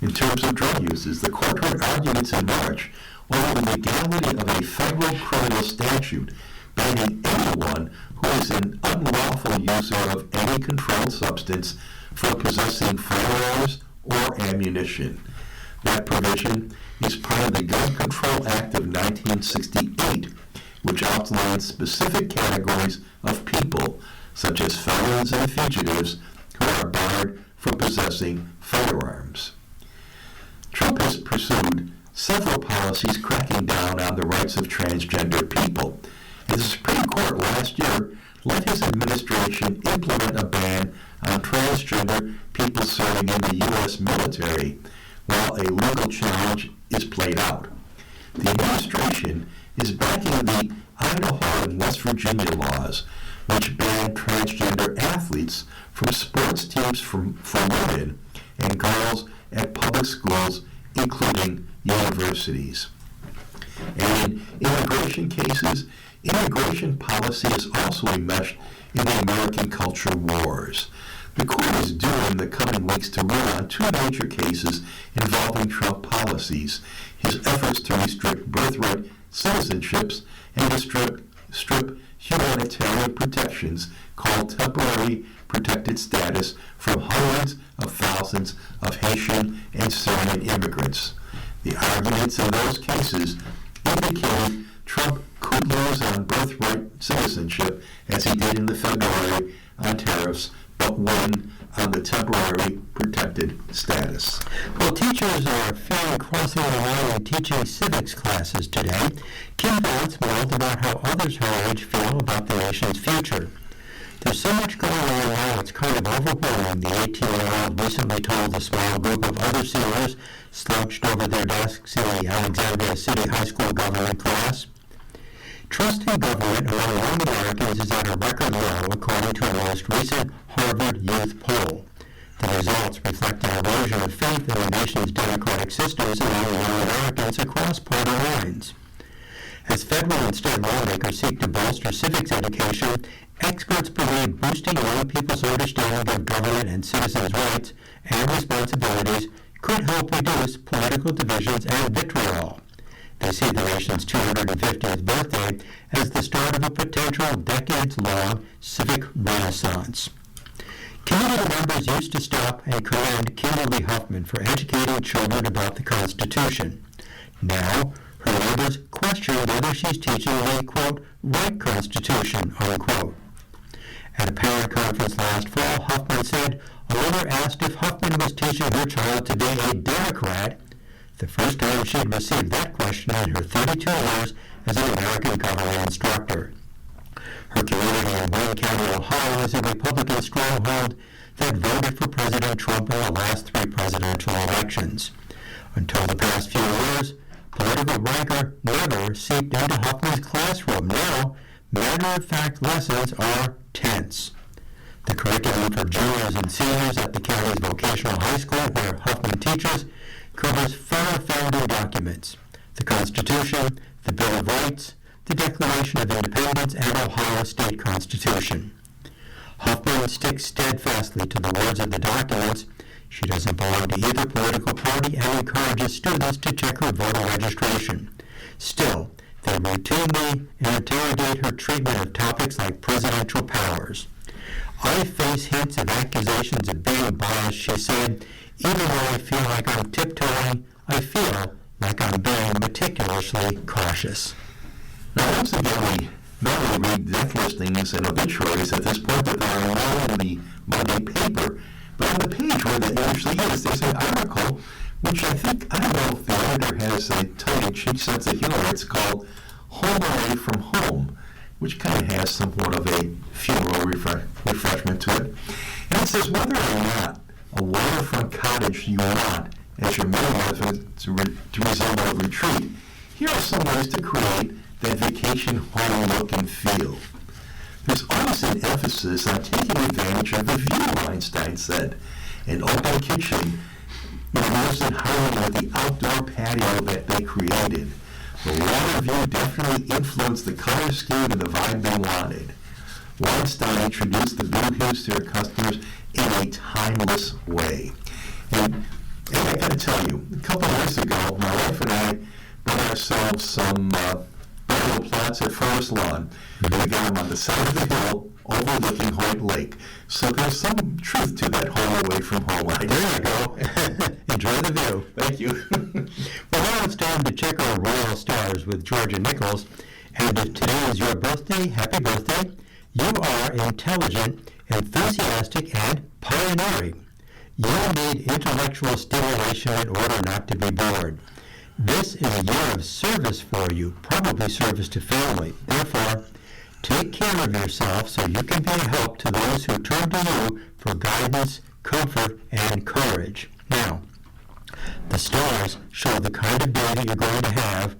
[SPEAKER 2] In terms of drug uses, the court heard arguments in March over the legality of a federal criminal statute banning anyone who is an unlawful user of any controlled substance from possessing firearms or ammunition. That provision is part of the Gun Control Act of 1968, which outlines specific categories of people, such as felons and fugitives, who are barred from possessing firearms. Trump has pursued several policies cracking down on the rights of transgender people. And the Supreme Court last year let his administration implement a ban on transgender people serving in the U.S. military, while a legal challenge is played out. The administration is backing the Idaho and West Virginia laws, which ban transgender athletes from sports teams for women and girls at public schools, including universities. And in immigration cases, immigration policy is also enmeshed in the American culture wars. The court is due in the coming weeks to rule on two major cases involving Trump policies, his efforts to restrict birthright citizenships and to strip humanitarian protections called temporary protected status from hundreds of thousands of Haitian and Syrian immigrants. The arguments in those cases indicate Trump could lose on birthright citizenship as he did in the February on tariffs, but win on the temporary protected status.
[SPEAKER 3] Well, teachers are fairly crossing the line in teaching civics classes today. Kim Vance mulled about how others her age feel about the nation's future. There's so much going on now, it's kind of overwhelming, the 18-year-old recently told a small group of other seniors slouched over their desks in the Alexandria City High School government class. Trust in government among young Americans is at a record low, according to a most recent Harvard Youth poll. The results reflect an erosion of faith in the nation's democratic systems among young Americans across party lines. As federal and state lawmakers seek to bolster civics education, experts believe boosting young people's understanding of government and citizens' rights and responsibilities could help reduce political divisions and vitriol. They see the nation's 250th birthday as the start of a potential decades-long civic renaissance. Community members used to stop and commend Kimberly Huffman for educating children about the Constitution. Now, her neighbors question whether she's teaching the, quote, right Constitution, unquote. At a parent conference last fall, Huffman said a mother asked if Huffman was teaching her child to be a Democrat, the first time she had received that question in her 32 years as an American government instructor. Her community in Wayne County, Ohio is a Republican stronghold that voted for President Trump in the last three presidential elections. Until the past few years, political rancor never seeped into Huffman's classroom. Now, matter-of-fact lessons are tense. The curriculum for juniors and seniors at the county's vocational high school, where Huffman teaches, covers 4 founding documents: the Constitution, the Bill of Rights, the Declaration of Independence, and Ohio State Constitution. Huffman sticks steadfastly to the words of the documents. She doesn't belong to either political party and encourages students to check her voter registration. Still, they routinely interrogate her treatment of topics like presidential powers. I face hints of accusations of being biased, she said. Even though I feel like I'm tiptoeing, I feel like I'm being meticulously cautious.
[SPEAKER 2] Now, once again, we not only read death listings and obituaries at this point, but there are not in the Monday paper, but on the page where that actually is, there's an article, which I don't know if the editor has a tongue-in-cheek sense of humor. It's called Home Away from Home, which kind of has somewhat of a funeral refreshment to it. And it says whether or not a waterfront cottage you want as your main residence to resemble a retreat, here are some ways to create that vacation home look and feel. There's always an emphasis on taking advantage of the view, Einstein said. An open kitchen moves in harmony with the outdoor patio that they created. The water view definitely influenced the color scheme and the vibe they wanted. Weinstein introduced the blue hues to her customers in a timeless way. And I got to tell you, a couple of years ago, my wife and I bought ourselves some burial plots at Forest Lawn. We got them on the side of the hill overlooking Hoyt Lake. So there's some truth to that home away from home.
[SPEAKER 3] There you go. Enjoy the view.
[SPEAKER 2] Thank you.
[SPEAKER 3] Well, now it's time to check our royal stars with Georgia Nichols. And if today is your birthday, happy birthday. You are intelligent, enthusiastic, and pioneering. You need intellectual stimulation in order not to be bored. This is a year of service for you, probably service to family. Therefore, take care of yourself so you can be a help to those who turn to you for guidance, comfort, and courage. Now, the stars show the kind of day that you're going to have.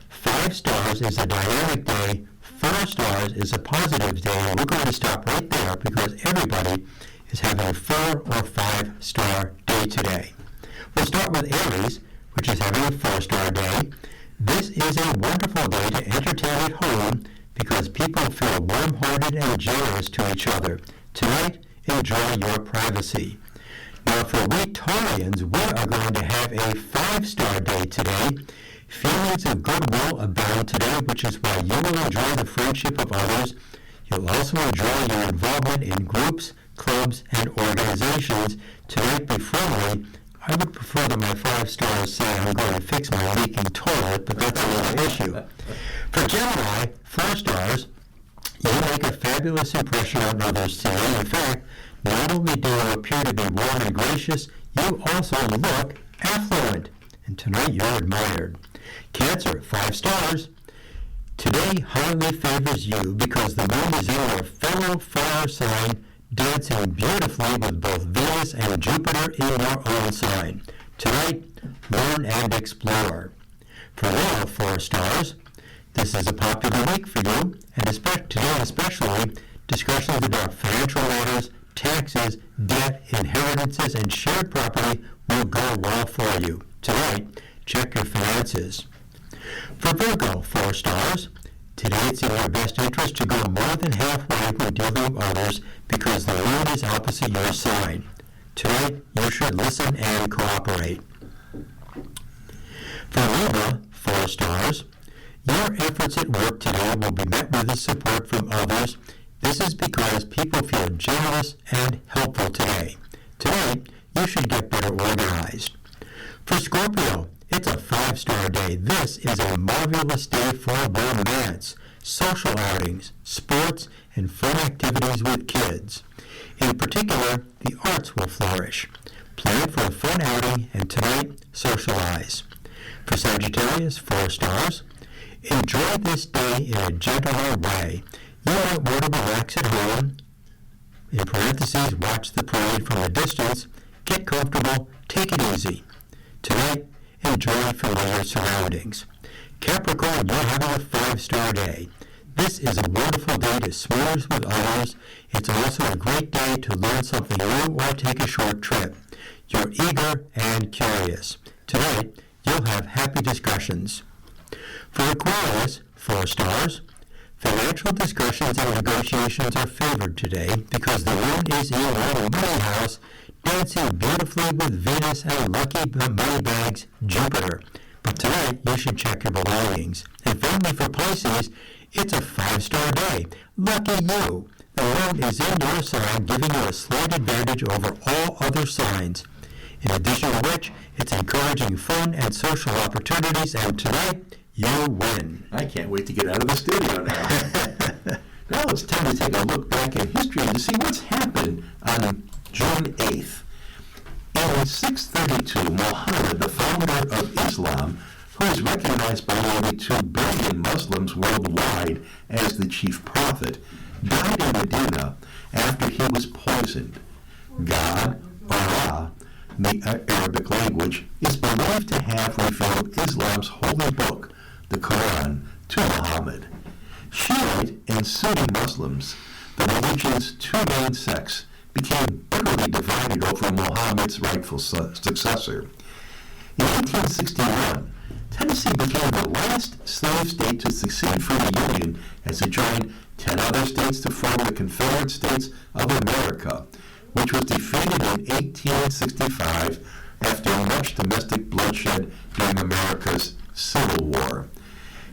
[SPEAKER 3] 5 stars is a dynamic day. 4 stars is a positive day. And we're going to stop right there because everybody is having a 4 or 5 star day today. We'll start with Aries, which is having a 4-star day. This is a wonderful day to entertain at home because people feel warm-hearted and generous to each other. Tonight, enjoy your privacy. Now, for Rhetorians, we are going to have a 5-star day today. Feelings of goodwill abound today, which is why you will enjoy the friendship of others. You'll also enjoy your involvement in groups, clubs, and organizations. Tonight, preferably, I would prefer that my 5 stars say I'm going to fix my leaking toilet, but that's another issue. For Gemini, 4 stars, you make a fabulous impression on others today. In fact, not only do you appear to be warm and gracious, you also look affluent. And tonight you're admired. Cancer, 5 stars. Today highly favors you because the moon is in your fellow fire sign, dancing beautifully with both Venus and Jupiter in your own sign. Tonight, learn and explore. For Leo, 4 stars. This is a popular week for you, and today especially, discussions about financial matters, taxes, debt, inheritances, and shared property will go well for you. Tonight, check your finances. For Virgo, 4 stars. Today it's in your best interest to go more than halfway when dealing with others because the moon is opposite your sign. Tonight, you should listen and cooperate. For Libra, 4 stars. Your efforts at work today will be met with the support from others. This is because people feel generous and helpful today. Tonight, you should get better organized. For Scorpio, it's a 5-star day. This is a marvelous day for romance, social outings, sports, and fun activities with kids. In particular, the arts will flourish. Plan for a fun outing and tonight, socialize. For Sagittarius, 4 stars. Enjoy this day in a gentler way. You might want to relax at home. In parentheses, watch the parade from a distance. Get comfortable. Take it easy. Tonight, enjoy familiar surroundings. Capricorn, you're having a 5-star day. This is a wonderful day to smooth with others. It's also a great day to learn something new or take a short trip. You're eager and curious. Tonight, you'll have happy discussions. For Aquarius, 4 stars. Financial discussions and negotiations are favored today because the moon is in your money house, dancing beautifully with Venus and lucky money bags, Jupiter. But tonight, you should check your belongings. And finally, for Pisces, it's a 5-star day. Lucky you! The moon is in your sign, giving you a slight advantage over all other signs. In addition to which, it's encouraging fun and social opportunities, and tonight, you win.
[SPEAKER 2] I can't wait to get out of the studio now. Now it's time to take a look back at history to see what's happened on June 8th. In 632, Muhammad, the founder of Islam, who is recognized by nearly 2 billion Muslims worldwide as the chief prophet, died in Medina after he was poisoned. God, Allah, in the Arabic language, is believed to have revealed Islam's holy book, the Quran, to Muhammad. Shiite and Sunni Muslims, the religion's 2 main sects, became bitterly divided over Muhammad's rightful successor. In 1861, Tennessee became the last slave state to secede from the Union as it joined 10 other states to form the Confederate States of America, which was defeated in 1865 after much domestic bloodshed during America's Civil War.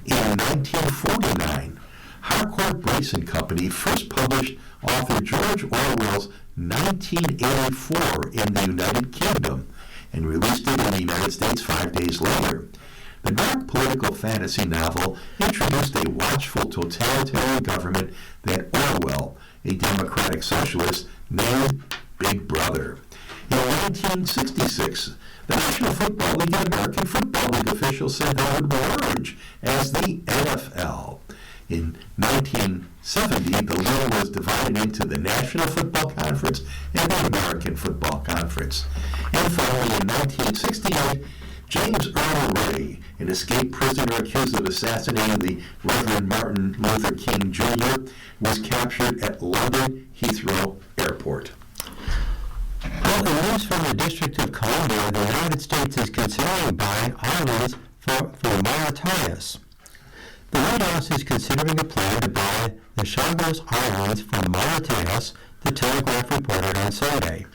[SPEAKER 2] In 1949, Harcourt Brace and Company first published author George Orwell's 1984 in the United Kingdom and released it in the United States 5 days later. The dark political fantasy novel introduced a watchful totalitarian government that Orwell, a democratic socialist, named Big Brother. In 1966, the National Football League and American Football League officials said they would merge as the NFL. In 1970, the league was divided into the National Football Conference and the American Football Conference. And finally, in 1968, James Earl Ray, an escaped prisoner accused of assassinating the Reverend Martin Luther King Jr., was captured at London Heathrow Airport.
[SPEAKER 3] Well, in news from the District of Columbia, the United States is considering buying islands for Mauritius. The White House is considering a plan to buy the Chagos Islands from Mauritius, the Telegraph reported on Sunday.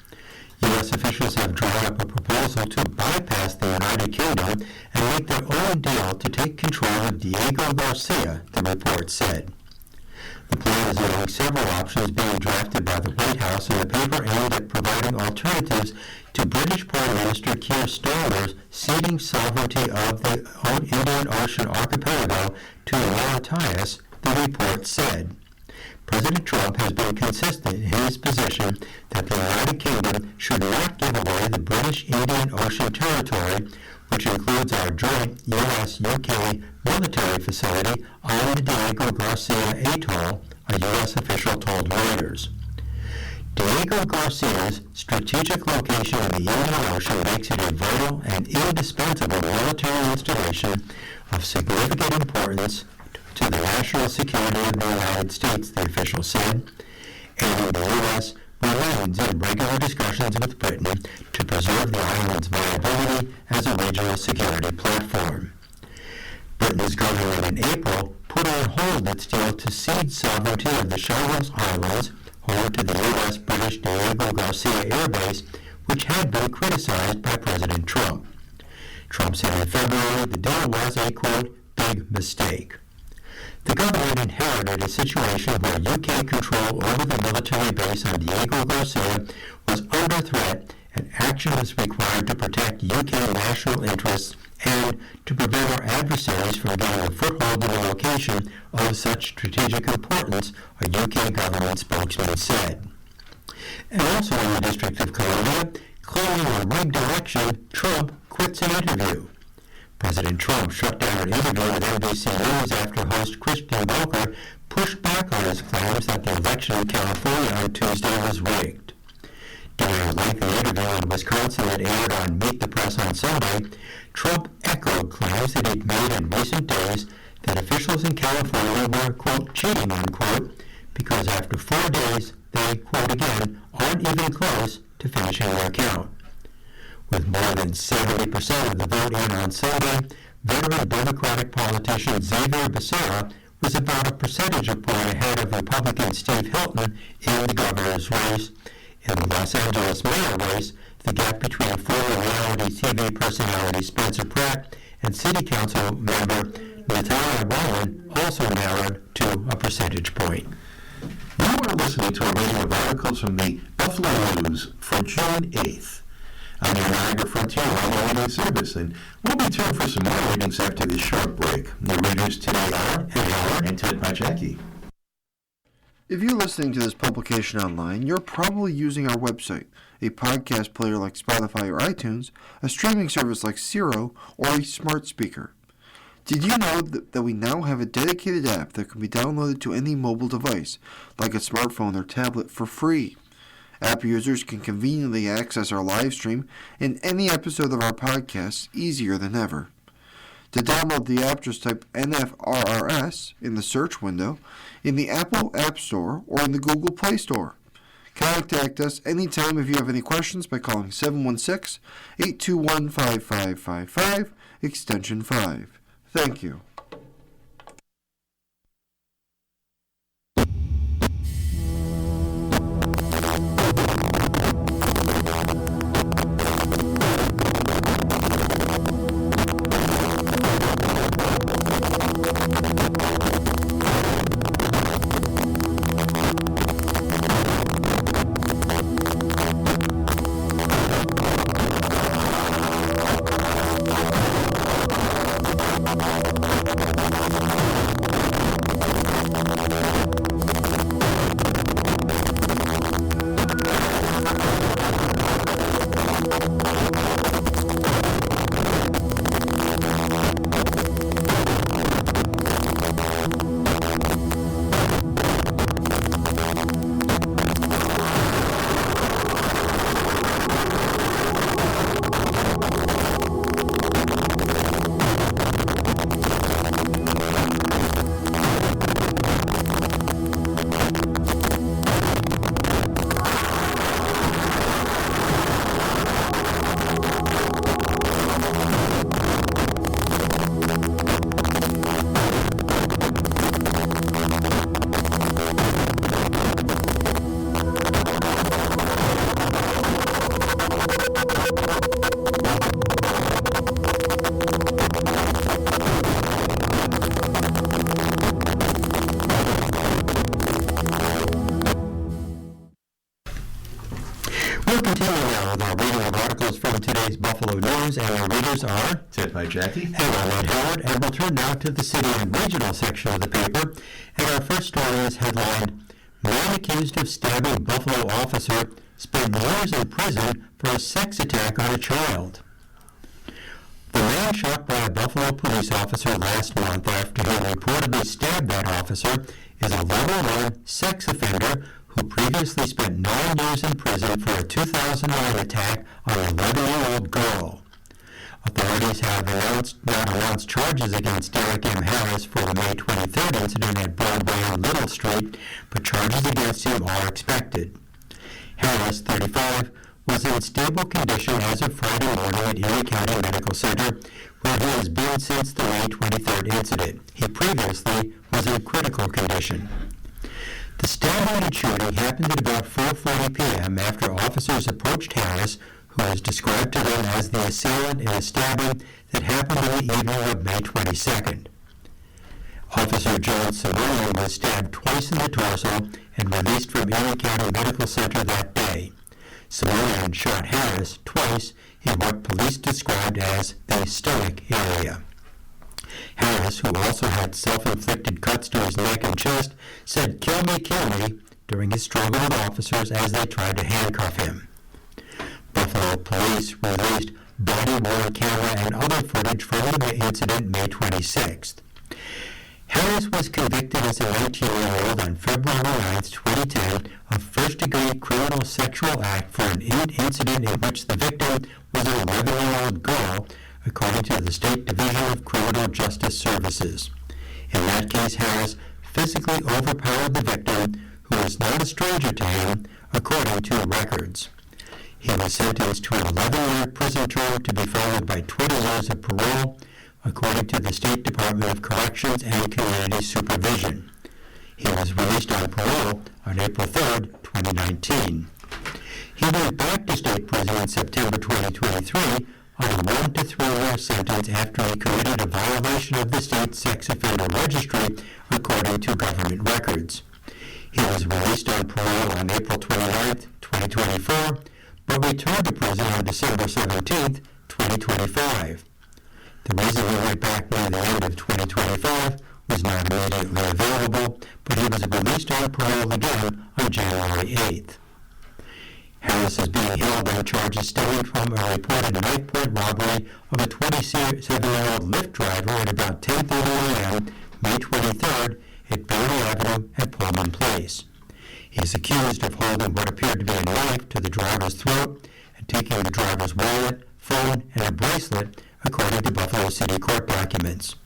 [SPEAKER 3] U.S. officials have drawn up a proposal to bypass the United Kingdom and make their own deal to take control of Diego Garcia, the report said. The plan is among several options being drafted by the White House in a paper aimed at providing alternatives to British Prime Minister Keir Starmer's ceding sovereignty of the Indian Ocean archipelago to Mauritius, the report said. President Trump has been consistent in his position that the United Kingdom should not give away the British Indian Ocean Territory, which includes our joint U.S.-UK military facility on the Diego Garcia Atoll, a U.S. official told Reuters. Diego Garcia's strategic location in the Indian Ocean makes it a vital and indispensable military installation of significant importance to the national security of the United States, the official said, and the U.S. remains in regular discussions with Britain to preserve the island's viability as a regional security platform. Britain's government in April put on hold its deal to cede sovereignty of the Chagos Islands, home to the U.S.-British Diego Garcia Air Base, which had been criticized by President Trump. Trump said in February the deal was a, quote, big mistake. The government inherited a situation where UK control over the military base on Diego Garcia was under threat and action was required to protect UK national interests and to prevent our adversaries from getting a foothold in a location of such strategic importance, a UK government spokesman said. And also in the District of Columbia, claiming a rigged election, Trump quits an interview. President Trump shut down an interview with NBC News after host Christian Volker pushed back on his claims that the election in California on Tuesday was rigged. During a lengthy interview in Wisconsin that aired on Meet the Press on Sunday, Trump echoed claims that he'd made in recent days that officials in California were, quote, cheating, unquote, because after 4 days they, quote again, aren't even close to finishing their count. With more than 70% of the vote in on Sunday, veteran Democratic politician Xavier Becerra was about a percentage point ahead of Republican Steve Hilton in the governor's race. In the Los Angeles mayor race, the gap between former reality TV personality Spencer Pratt and city council member Natalia Rowland also narrowed to a percentage point.
[SPEAKER 2] You are listening to a reading of articles from the Buffalo News for June 8th. I'm your Niagara Frontier Radio Reading Service, and we'll return for some more readings after this short break. The readers today are Howard and Ted Pajacki.
[SPEAKER 1] If you're listening to this publication online, you're probably using our website, a podcast player like Spotify or iTunes, a streaming service like Siro, or a smart speaker. Did you know that we now have a dedicated app that can be downloaded to any mobile device, like a smartphone or tablet, for free? App users can conveniently access our live stream and any episode of our podcast easier than ever. To download the app, just type NFRRS in the search window in the Apple App Store or in the Google Play Store. Contact us anytime if you have any questions by calling 716-821-5555, extension 5. Thank you.
[SPEAKER 3] with our reading of articles from today's Buffalo News, and our readers are
[SPEAKER 2] Said by Jackie.
[SPEAKER 3] and I'm Ed Howard, and we'll turn now to the city and regional section of the paper. And our first story is headlined, Man accused of stabbing Buffalo officer spent years in prison for a sex attack on a child. The man shot by a Buffalo police officer last month after he reportedly stabbed that officer is a level 1 sex offender who previously spent 9 years in prison for a 2009 attack on an 11-year-old girl. Authorities have not announced charges against Derek M. Harris for the May 23rd incident at Broadway and Little Street, but charges against him are expected. Harris, 35, was in stable condition as of Friday morning at Erie County Medical Center, where he has been since the May 23rd incident. He previously was in critical condition. The stabbing and shooting happened at about 4:40 p.m. after officers approached Harris, who was described to them as the assailant in a stabbing that happened on the evening of May 22nd. Officer John Simonian was stabbed twice in the torso and released from Erie County Medical Center that day. Simonian shot Harris twice in what police described as the stomach area. Harris, who also had self-inflicted cuts to his neck and chest, said, kill me," during his struggle with officers as they tried to handcuff him. Buffalo police released body-worn camera and other footage from the incident May 26th. Harris was convicted as a 19-year-old on February 9, 2010, of first-degree criminal sexual act for an incident in which the victim was an 11-year-old girl, according to the State Division of Criminal Justice Services. In that case, Harris physically overpowered the victim, who was not a stranger to him, according to records. He was sentenced to an 11-year prison term to be followed by 20 years of parole, according to the State Department of Corrections and Community Supervision. He was released on parole on April 3, 2019. He went back to state prison in September 2023 on a 1 to 3 year sentence after he committed a violation of the state sex offender registry, according to government records. He was released on parole on April 29, 2024, but returned to prison on December 17, 2025. The reason he went back near the end of 2025 was not immediately available, but he was released on parole again on January 8th. Harris is being held on charges stemming from a reported knife point robbery of a 27-year-old Lyft driver at about 10:30 a.m. May 23rd at Berry Avenue at Pullman Place. He is accused of holding what appeared to be a knife to the driver's throat and taking the driver's wallet, phone, and a bracelet, according to Buffalo City court documents.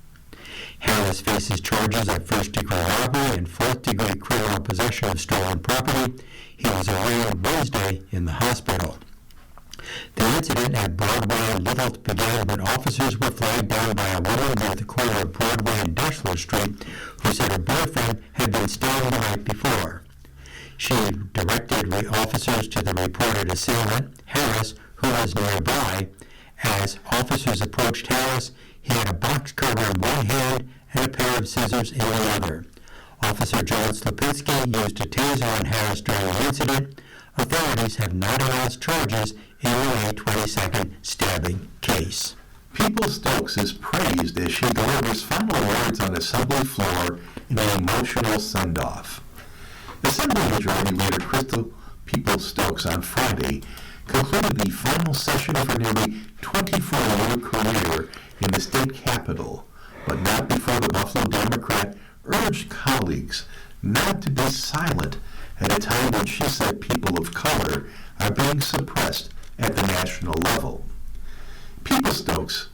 [SPEAKER 3] Harris faces charges of first-degree robbery and fourth-degree criminal possession of stolen property. He was arraigned Wednesday in the hospital. The incident at Broadway and Little began when officers were flagged down by a woman near the corner of Broadway and Deshler Street who said her boyfriend had been stabbed the night before. She directed officers to the reported assailant, Harris, who was nearby. As officers approached Harris, he had a box cutter in one hand and a pair of scissors in the other. Officer John Slupinski used a taser on Harris during the incident. Authorities have not announced charges in the May 22nd stabbing case.
[SPEAKER 2] Peoples-Stokes is praised as she delivers final words on Assembly floor in an emotional send-off. Assembly Majority Leader Crystal Peoples-Stokes on Friday concluded the final session of her nearly 24-year career in the state capitol, but not before the Buffalo Democrat urged colleagues not to be silent at a time when she said people of color are being suppressed at the national level. Peoples-Stokes,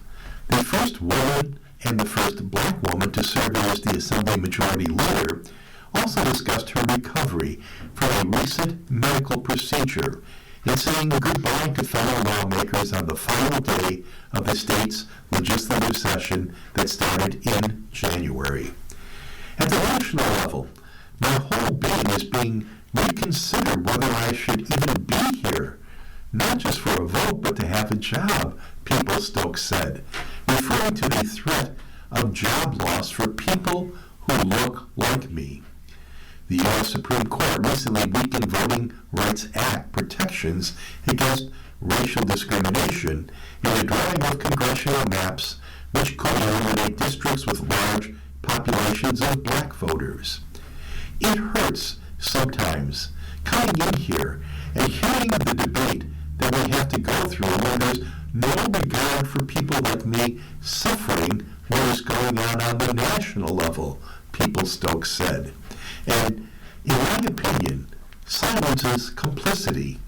[SPEAKER 2] the first woman and the first black woman to serve as the Assembly Majority Leader, also discussed her recovery from a recent medical procedure in saying goodbye to fellow lawmakers on the final day of the state's legislative session that started in January. At the national level, my whole being is being reconsidered whether I should even be here, not just for a vote, but to have a job, Peoples-Stokes said, referring to the threat of job loss for people who look like me. The U.S. Supreme Court recently weakened Voting Rights Act protections against racial discrimination in the drawing of congressional maps, which could eliminate districts with large populations of black voters. It hurts sometimes coming in here and hearing the debate that we have to go through when there's no regard for people like me suffering what is going on the national level, Peoples-Stokes said. And in my opinion, silence is complicity.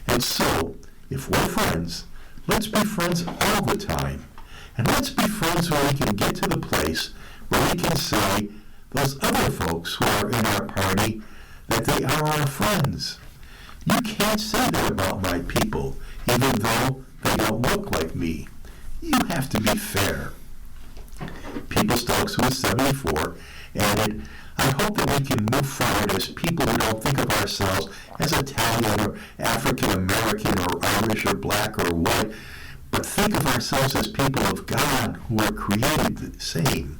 [SPEAKER 2] And so, if we're friends, let's be friends all the time. And let's be friends where we can get to the place where we can say, those other folks who are in our party, that they are our friends. You can't say that about my people, even though they don't look like me. You have to be fair. Peoples-Stokes, who is 74, added, I hope that we can move forward as people who don't think of ourselves as Italian or African American or Irish or black or white, but think of ourselves as people of God who are created the same.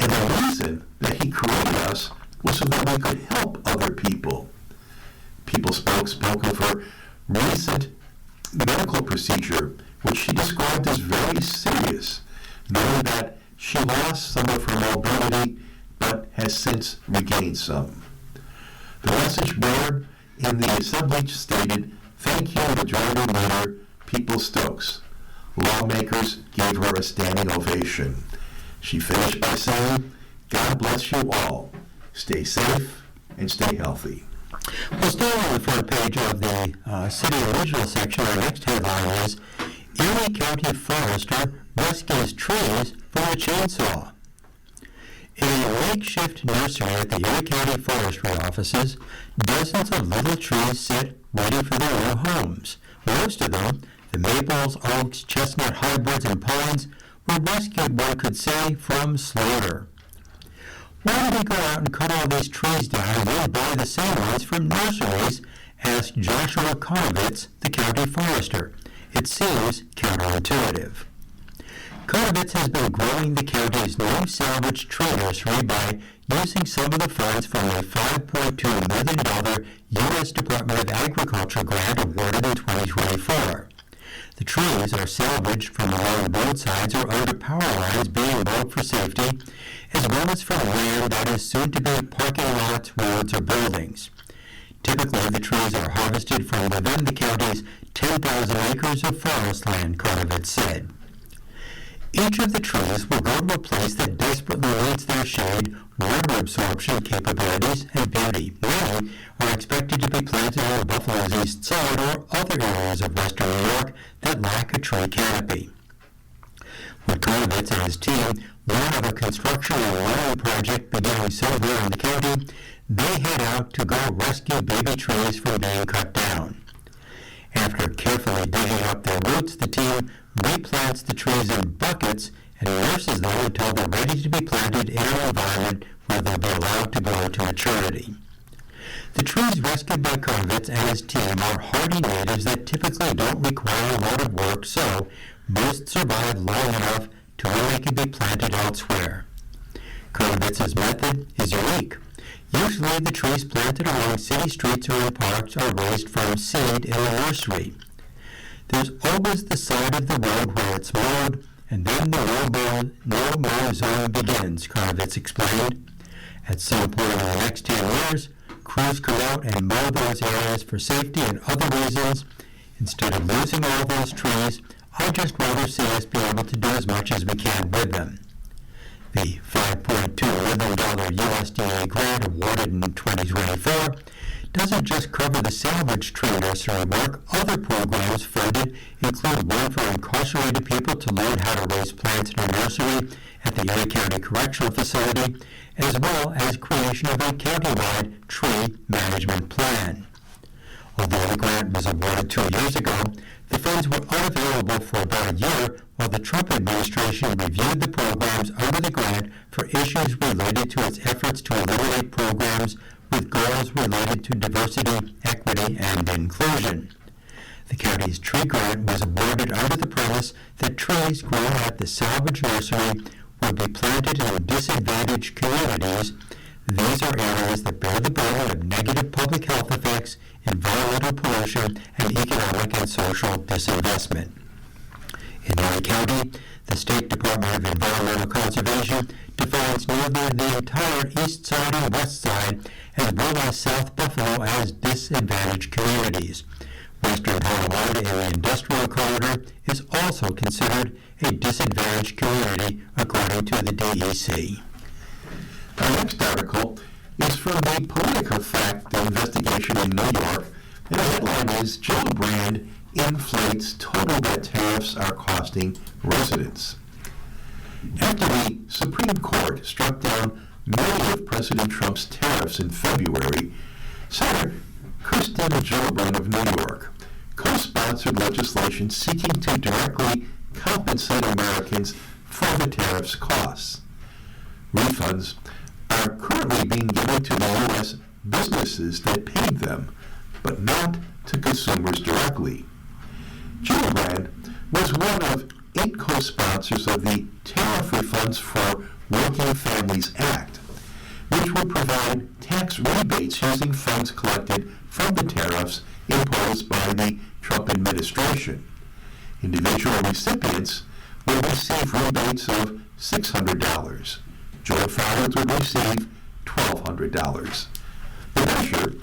[SPEAKER 2] And the reason that he created us was so that we could help other people. Peoples-Stokes spoke of her recent medical procedure, which she described as very serious, knowing that she lost some of her mobility but has since regained some. The message board in the assembly stated, thank you, Majority Leader Peoples-Stokes. Lawmakers gave her a standing ovation. She finished by saying, God bless you all. Stay safe and stay healthy.
[SPEAKER 3] Well, still on the front page of the City Original section, our next headline is, Erie County Forester rescues trees from a chainsaw. In a makeshift nursery at the Erie County Forestry offices, dozens of little trees sit waiting for their new homes. Most of them, the maples, oaks, chestnut hybrids, and pines, were rescued, one could say, from slaughter. Why did they go out and cut all these trees down and then buy the same ones from nurseries? Asked Joshua Konovitz, the county forester. It seems counterintuitive. Konovitz has been growing the county's new salvage tree nursery by using some of the funds from a $5.2 million U.S. Department of Agriculture grant awarded in 2024. The trees are salvaged from along roadsides or under power lines being built for safety, as well as from land that is soon to be parking lots, roads, or buildings. Typically, the trees are harvested from within the county's 10,000 acres of forest land, Konovitz said. Each of the trees will go to a place that desperately needs their shade, water absorption capabilities, and beauty. Many are expected to be planted on the Buffalo's east side or other areas of western New York that lack a tree canopy. When Konovitz and his team learn of a construction and loan project beginning somewhere in the county, they head out to go rescue baby trees from being cut down. After carefully digging up their roots, the team replants the trees in buckets and nurses them until they're ready to be planted in an environment where they'll be allowed to grow to maturity. The trees rescued by Konovitz and his team are hardy natives that typically don't require a lot of work, so most survive long enough to where they can be planted elsewhere. Konovitz's method is unique. Usually the trees planted along city streets or in parks are raised from seed in a nursery. There's always the side of the road where it's mowed, and then the no-mow zone begins, Konovitz explained. At some point in the next 10 years, crews come out and mow those areas for safety and other reasons. Instead of losing all those trees, I'd just rather see us be able to do as much as we can with them. The $5.2 million USDA grant awarded in 2024 doesn't just cover the salvage tree nursery work. Other programs funded include one for incarcerated people to learn how to raise plants in a nursery at the Erie County Correctional Facility, as well as creation of a countywide tree management plan. Although the grant was awarded 2 years ago, the funds were unavailable for about a year while the Trump administration reviewed the programs under the grant for issues related to its efforts to eliminate programs with goals related to diversity, equity, and inclusion. The county's tree grant was awarded under the premise that trees grown at the salvage nursery will be planted in disadvantaged communities These are areas that bear the burden of negative public health effects, environmental pollution, and economic and social disinvestment. In Erie County, the State Department of Environmental Conservation defines nearly the entire east side and west side, as well as South Buffalo, as disadvantaged communities. Western Honolulu in the industrial corridor is also considered a disadvantaged community, according to the DEC.
[SPEAKER 2] Our next article is from the Politico Fact investigation in New York, and the headline is Gillibrand inflates total that tariffs are costing residents. After the Supreme Court struck down many of President Trump's tariffs in February, Senator Kirsten Gillibrand of New York co-sponsored legislation seeking to directly compensate Americans for the tariffs' costs. Refunds are currently being given to the U.S. businesses that paid them, but not to consumers directly. Gillibrand was one of 8 co-sponsors of the Tariff Refunds for Working Families Act, which would provide tax rebates using funds collected from the tariffs imposed by the Trump administration. Individual recipients would receive rebates of $600. Joint fathers would receive $1,200. The measure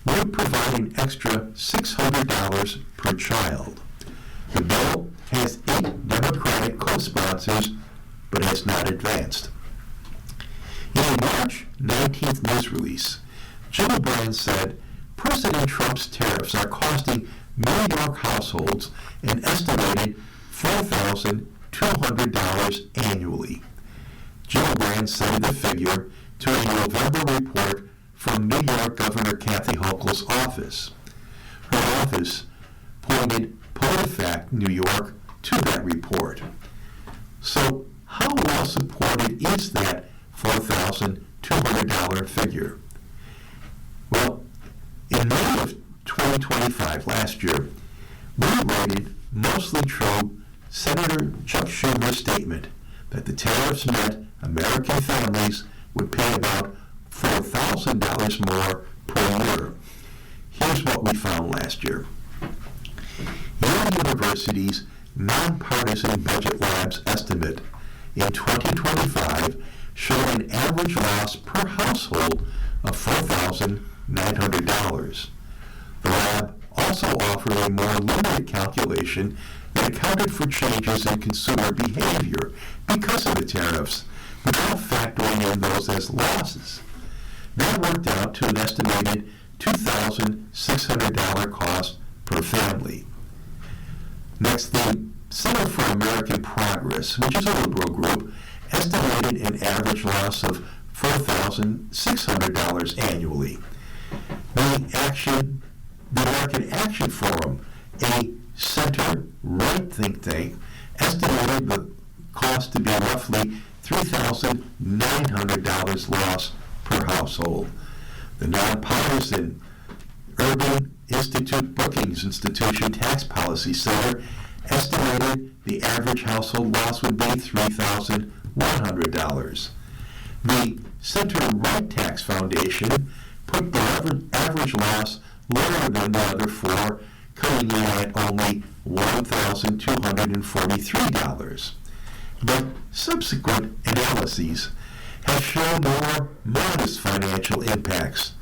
[SPEAKER 2] would provide an extra $600 per child. The bill has 8 Democratic co-sponsors, but has not advanced. In a March 19th news release, Gillibrand said President Trump's tariffs are costing New York households an estimated $4,200 annually. Gillibrand cited the figure to a November report from New York Governor Kathy Hochul's office. Her office pointed PolitiFact New York to that report. So how well supported is that $4,200 figure? Well, in May of 2025, last year, we rated mostly true Senator Chuck Schumer's statement that the tariffs meant American families would pay about $4,000 more per year. Here's what we found last year. Yale University's Nonpartisan Budget Lab's estimate in 2025 showed an average loss per household of $4,900. The lab also offered a more limited calculation that accounted for changes in consumer behavior because of the tariffs, without factoring in those as losses. That worked out to an estimated $2,600 cost per family. Next, the Center for American Progress, which is a liberal group, estimated an average loss of $4,600 annually. The American Action Forum, a center-right think tank, estimated the cost to be roughly $3,900 loss per household. The nonpartisan Urban Institute Brookings Institution Tax Policy Center estimated the average household loss would be $3,100. The Center-Right Tax Foundation put the average loss lower than the other four, coming in at only $1,243. But subsequent analyses have shown more modest financial impacts,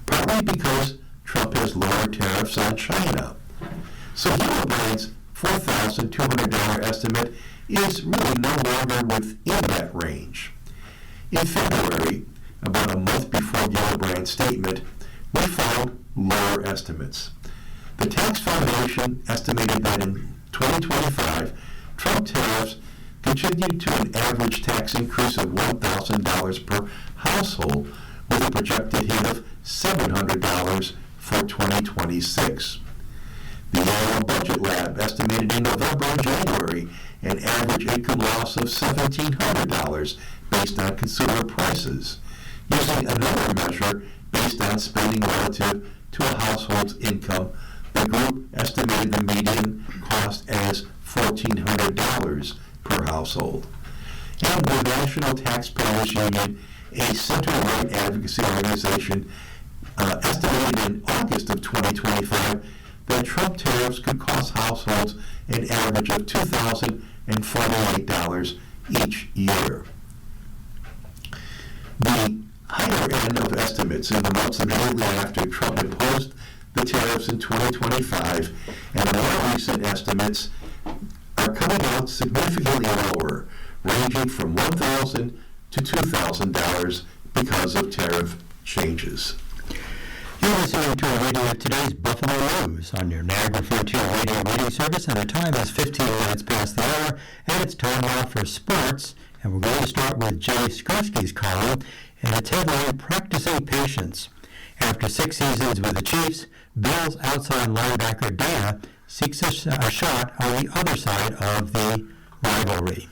[SPEAKER 2] partly because Trump has lowered tariffs on China. So Gillibrand's $4,200 estimate is really no longer within that range. In February, about a month before Gillibrand's statement, we found lower estimates. The Tax Foundation estimated that in 2025, Trump tariffs contributed to an average tax increase of $1,000 per household, with a projected hit of $700 for 2026. The Yale Budget Lab estimated in November and January an average income loss of $1,700 based on consumer prices, using another measure based on spending relative to a household's income. The group estimated the median cost as $1,400 per household. And the National Taxpayers Union a center-right advocacy organization estimated in August of 2025 that Trump tariffs could cost households an average of $2,048 each year. The higher end of estimates in the months immediately after Trump imposed the tariffs in 2025 and more recent estimates are coming out significantly lower, ranging from $1,000 to $2,000 because of tariff changes.
[SPEAKER 3] You're listening to a reading of today's Buffalo News on your Niagara Frontier Radio reading service, and the time is 15 minutes past the hour, and it's time now for sports. And we're going to start with Jay Skursky's column, and it's headline, Practicing Patience. After 6 seasons with the Chiefs, Bills outside linebacker Dana seeks a shot on the other side of the rivalry.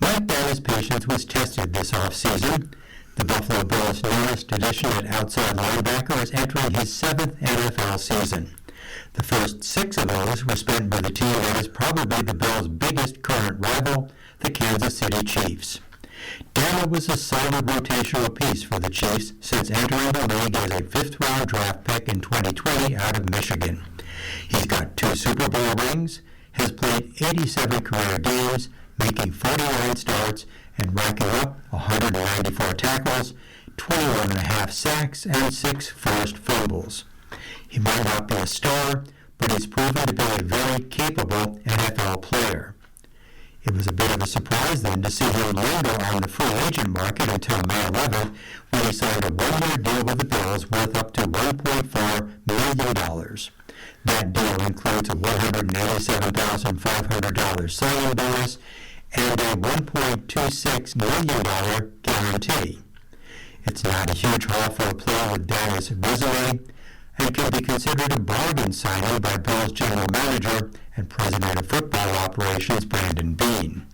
[SPEAKER 3] Mike Dana's patience was tested this offseason. The Buffalo Bills' newest addition at outside linebacker is entering his 7th NFL season. The first 6 of those were spent by the team that is probably the Bills' biggest current rival, the Kansas City Chiefs. Dana was a solid rotational piece for the Chiefs since entering the league as a 5th-round draft pick in 2020 out of Michigan. He's got 2 Super Bowl rings, has played 87 career games, making 49 starts and racking up 194 tackles, 21.5 sacks, and 6 forced fumbles. He might not be a star, but he's proven to be a very capable NFL player. It was a bit of a surprise then to see him linger on the free agent market until May 11th, when he signed a 1-year deal with the Bills worth up to $1.4 million. That deal includes a $187,500 signing bonus and a $1.26 million guarantee. It's not a huge haul for a player with Dana's resume, and can be considered a bargain signing by Bills general manager and president of football operations Brandon Beane.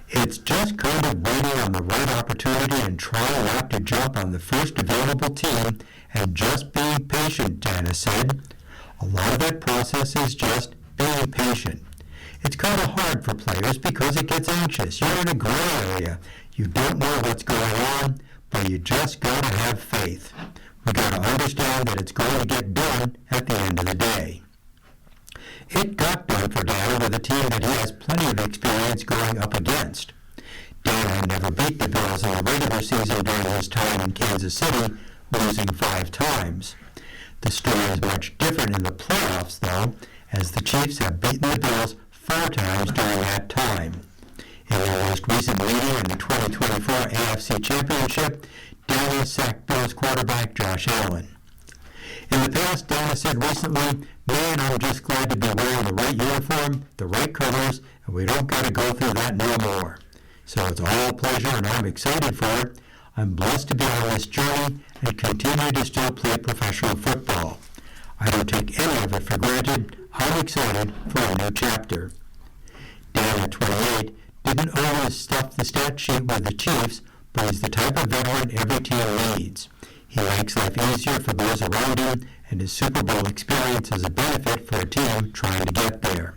[SPEAKER 3] It's just kind of waiting on the right opportunity and trying not to jump on the first available team and just being patient, Dana said. A lot of that process is just being patient. It's kind of hard for players because it gets anxious. You're in a gray area. You don't know what's going on, but you just got to have faith. We got to understand that it's going to get done at the end of the day. It got done for Dana with a team that he has plenty of experience going up against. Dana never beat the Bills in the regular season during his time in Kansas City, losing 5 times. The story is much different in the playoffs, though, as the Chiefs have beaten the Bills 4 times during that time. In their most recent meeting in the 2024 AFC Championship, Dana sacked Bills quarterback Josh Allen. In the past, Dana said recently, "Man, I'm just glad to be wearing the right uniform, the right colors, and we don't got to go through that no more. So it's all a pleasure, and I'm excited for it. I'm blessed to be on this journey and continue to still play professional football. I don't take any of it for granted. I'm excited for a new chapter." Dana, 28, didn't always stuff the stat sheet with the Chiefs, but he's the type of veteran every team needs. He makes life easier for those around him, and his Super Bowl experience is a benefit for a team trying to get there.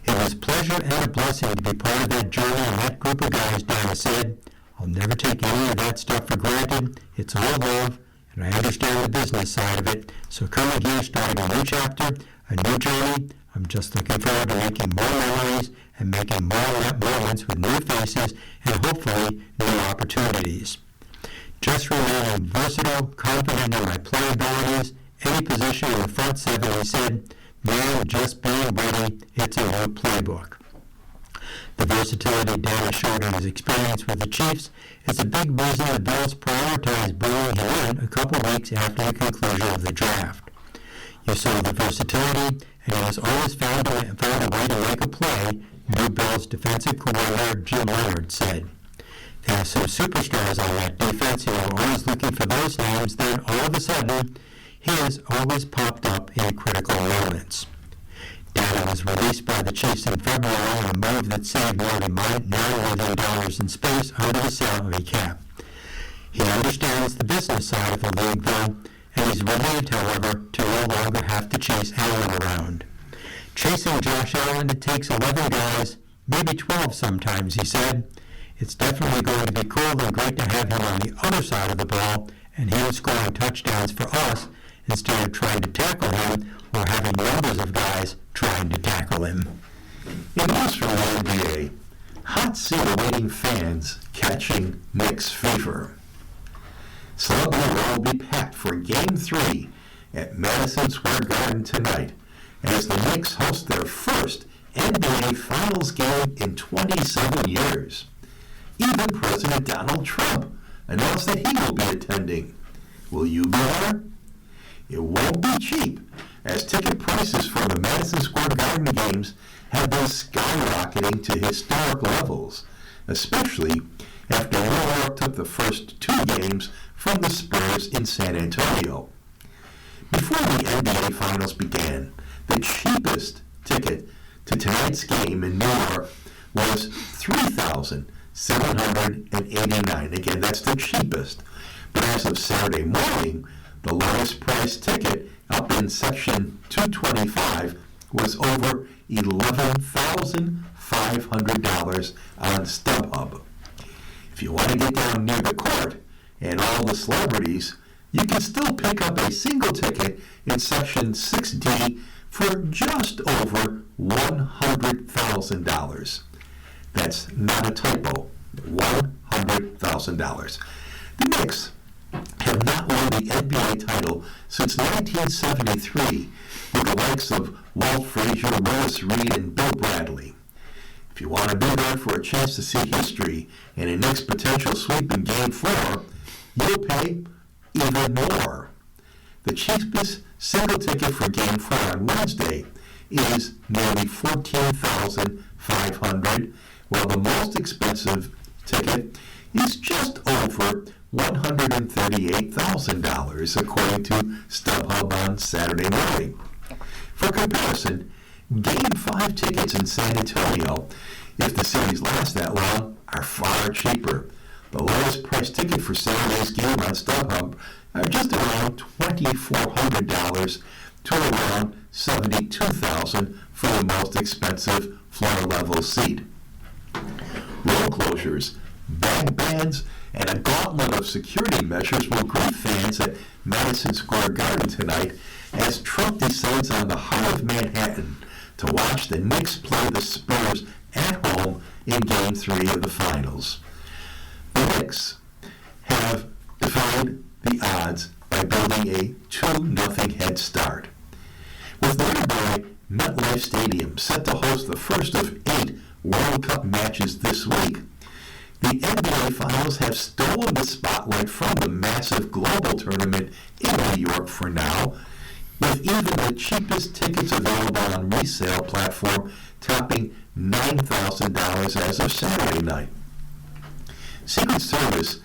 [SPEAKER 3] It was a pleasure and a blessing to be part of that journey and that group of guys, Dana said. I'll never take any of that stuff for granted. It's all love, and I understand the business side of it. So coming here, starting a new chapter, a new journey, I'm just looking forward to making more memories and making more moments with new faces and hopefully new opportunities. Just remaining versatile, confident in my playing abilities, any position in the front 7, he said, man, just being ready, it's a new playbook. The versatility Dana showed in his experience with the Chiefs is a big reason the Bills prioritized bringing him in a couple weeks after the conclusion of the draft. You saw the versatility, and he has always found a way to make a play, new Bills defensive coordinator Jim Leonhard said. There are some superstars on that defense who are always looking for those names, then all of a sudden, his always popped up in critical moments. Dana was released by the Chiefs in February on a move that saved more than $9 million in space under the salary cap. He understands the business side of the league, though, and he's relieved, however, to no longer have to chase Allen around. Chasing Josh Allen, it takes 11 guys, maybe 12 sometimes, he said. It's definitely going to be cool and great to have him on the other side of the ball and him scoring touchdowns for us instead of trying to tackle him or having numbers of guys trying to tackle him.
[SPEAKER 2] In news from the NBA, hot seat awaiting fans catching Knicks fever. Celebrity will be packed for Game 3 at Madison Square Garden tonight as the Knicks host their first NBA Finals game in 27 years. Even President Donald Trump announced that he will be attending. Will you be there? It won't be cheap, as ticket prices for the Madison Square Garden games have been skyrocketing to historic levels, especially after New York took the first 2 games from the Spurs in San Antonio. Before the NBA Finals began, the cheapest ticket to tonight's game in New York was $3,789. Again, that's the cheapest. But as of Saturday morning, the lowest priced ticket up in section 225 was over $11,500 on StubHub. If you want to get down near the court and all the celebrities, you can still pick up a single ticket in section 6D for just over $100,000. That's not a typo. $100,000. The Knicks have not won the NBA title since 1973 with the likes of Walt Frazier, Willis Reed, and Bill Bradley. If you want to be there for a chance to see history and a Knicks potential sweep in Game 4, you'll pay even more. The cheapest single ticket for Game 4 on Wednesday is nearly $14,500, while the most expensive ticket is just over $138,000, according to StubHub on Saturday morning. For comparison, Game 5 tickets in San Antonio, if the series lasts that long, are far cheaper. The lowest price ticket for Saturday's game on StubHub are just around $2,400 to around $72,000 for the most expensive floor-level seat. Road closures, bag bans, and a gauntlet of security measures will greet fans at Madison Square Garden tonight as Trump descends on the heart of Manhattan to watch the Knicks play the Spurs at home in Game 3 of the Finals. The Knicks have defied the odds by building a 2-0 head start. With nearby MetLife Stadium set to host the first of 8 World Cup matches this week, the NBA Finals have stolen the spotlight from the massive global tournament in New York for now, with even the cheapest tickets available on resale platform topping $9,000 as of Saturday night. Secret Service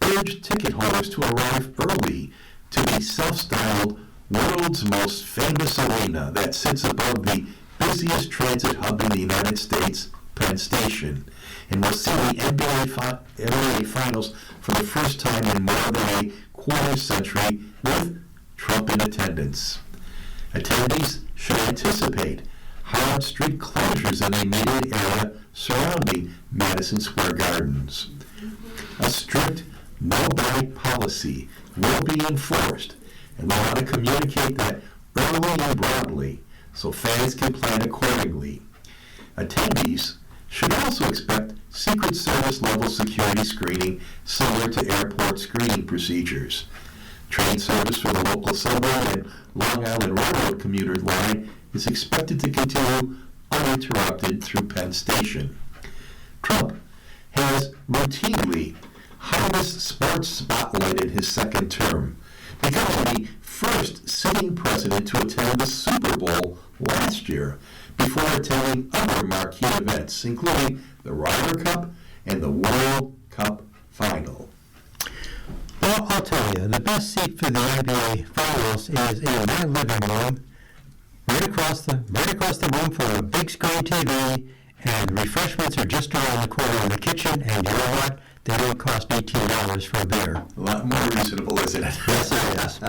[SPEAKER 2] urged ticket holders to arrive early to the self-styled world's most famous arena that sits above the busiest transit hub in the United States, Penn Station, and will see the NBA Finals for the first time in more than a quarter century with Trump in attendance. Attendees should anticipate hard street closures in the immediate area surrounding Madison Square Gardens. A strict no-bite policy will be enforced, and we want to communicate that early and broadly so fans can plan accordingly. Attendees should also expect Secret Service level security screening similar to airport screening procedures. Train service for the local subway and Long Island Railroad commuter line is expected to continue uninterrupted through Penn Station. Trump has routinely highest sports spotlight in his second term, becoming the first sitting president to attend the Super Bowl last year before attending other marquee events, including the Ryder Cup and the World Cup Final.
[SPEAKER 3] Well, I'll tell you, the best seat for the NBA Finals is in my living room, right across the room from a big screen TV, and refreshments are just around the corner in the kitchen, and you know what? They don't cost $18 for a beer.
[SPEAKER 2] A lot more reasonable, isn't it?
[SPEAKER 3] Yes, it is.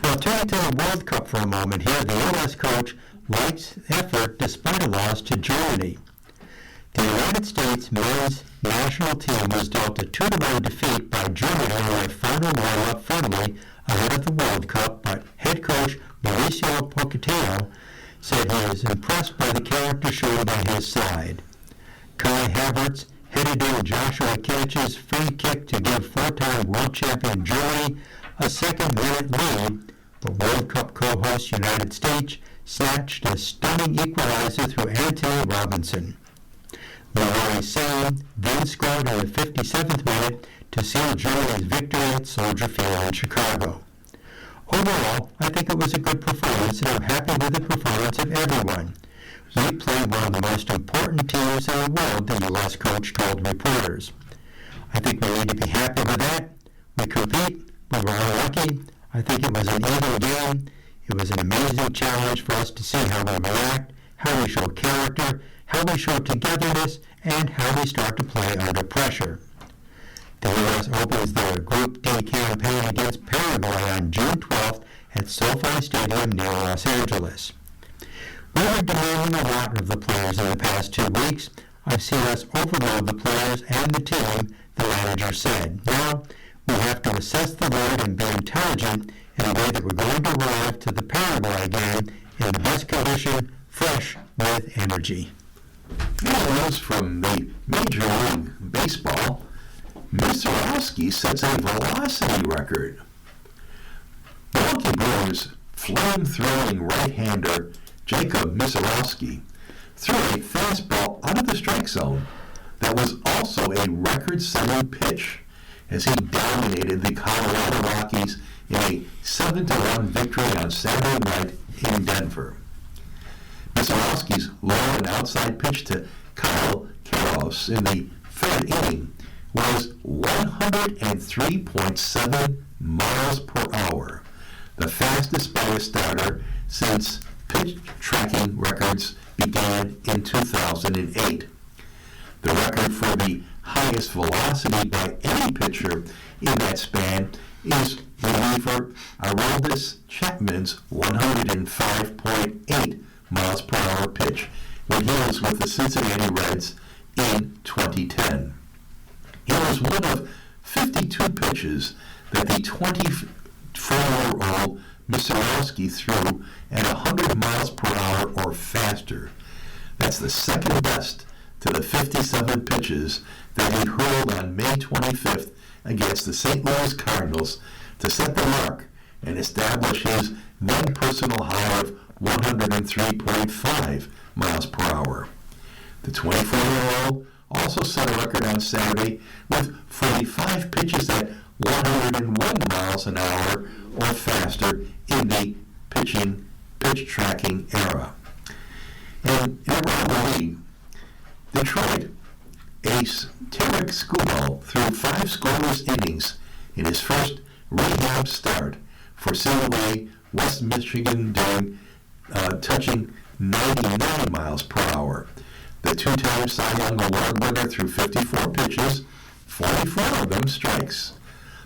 [SPEAKER 3] Well, turning to the World Cup for a moment here, the U.S. coach likes effort despite a loss to Germany. The United States men's national team was dealt a 2-1 defeat by Germany in their final warm-up friendly ahead of the World Cup, but head coach Mauricio Pochettino said he was impressed by the character shown by his side. Kai Havertz headed in Joshua Kimmich's free kick to give 4-time world champion Germany a second-minute lead, but World Cup co-host United States snatched a stunning equalizer through Anthony Robinson. Leroy Sane then scored in the 57th minute to seal Germany's victory at Soldier Field in Chicago. Overall, I think it was a good performance, and I'm happy with the performance of everyone. We played one of the most important teams in the world, the U.S. coach told reporters. I think we need to be happy with that. We compete. We were unlucky. I think it was an even game. It was an amazing challenge for us to see how we react, how we show character, how we show togetherness, and how we start to play under pressure. The U.S. opens their Group D campaign against Paraguay on June 12th at SoFi Stadium near Los Angeles. We were demanding a lot of the players in the past 2 weeks. I've seen us overload the players and the team, the manager said. Now, we have to assess the load and be intelligent in a way that we're going to arrive to the Paraguay game in the best condition, fresh, with energy.
[SPEAKER 2] News from the Major League Baseball. Misiorowski sets a velocity record. Milwaukee Brewers flame-throwing right-hander Jacob Misiorowski threw a fastball out of the strike zone that was also a record-setting pitch as he dominated the Colorado Rockies in a 7-1 victory on Saturday night in Denver. Misiorowski's low and outside pitch to Kyle Karros in the 3rd inning was 103.7 miles per hour, the fastest by a starter since pitch tracking records began in 2008. The record for the highest velocity by any pitcher in that span is reliever Aroldis Chapman's 105.8 miles per hour pitch when he was with the Cincinnati Reds in 2010. It was one of 52 pitches that the 24-year-old Misiorowski threw at 100 miles per hour or faster. That's the second best to the 57 pitches that he hurled on May 25th against the St. Louis Cardinals to set the mark and establish his then personal high of 103.5 miles per hour. The 24-year-old also set a record on Saturday with 45 pitches at 101 miles an hour or faster in the pitch tracking era. And around the league, Detroit ace Tarek Skubal threw 5 scoreless innings in his first rehab start for Silver A, West Michigan, doing touching 99 miles per hour. The 2-time Cy Young Award winner threw 54 pitches, 44 of them strikes.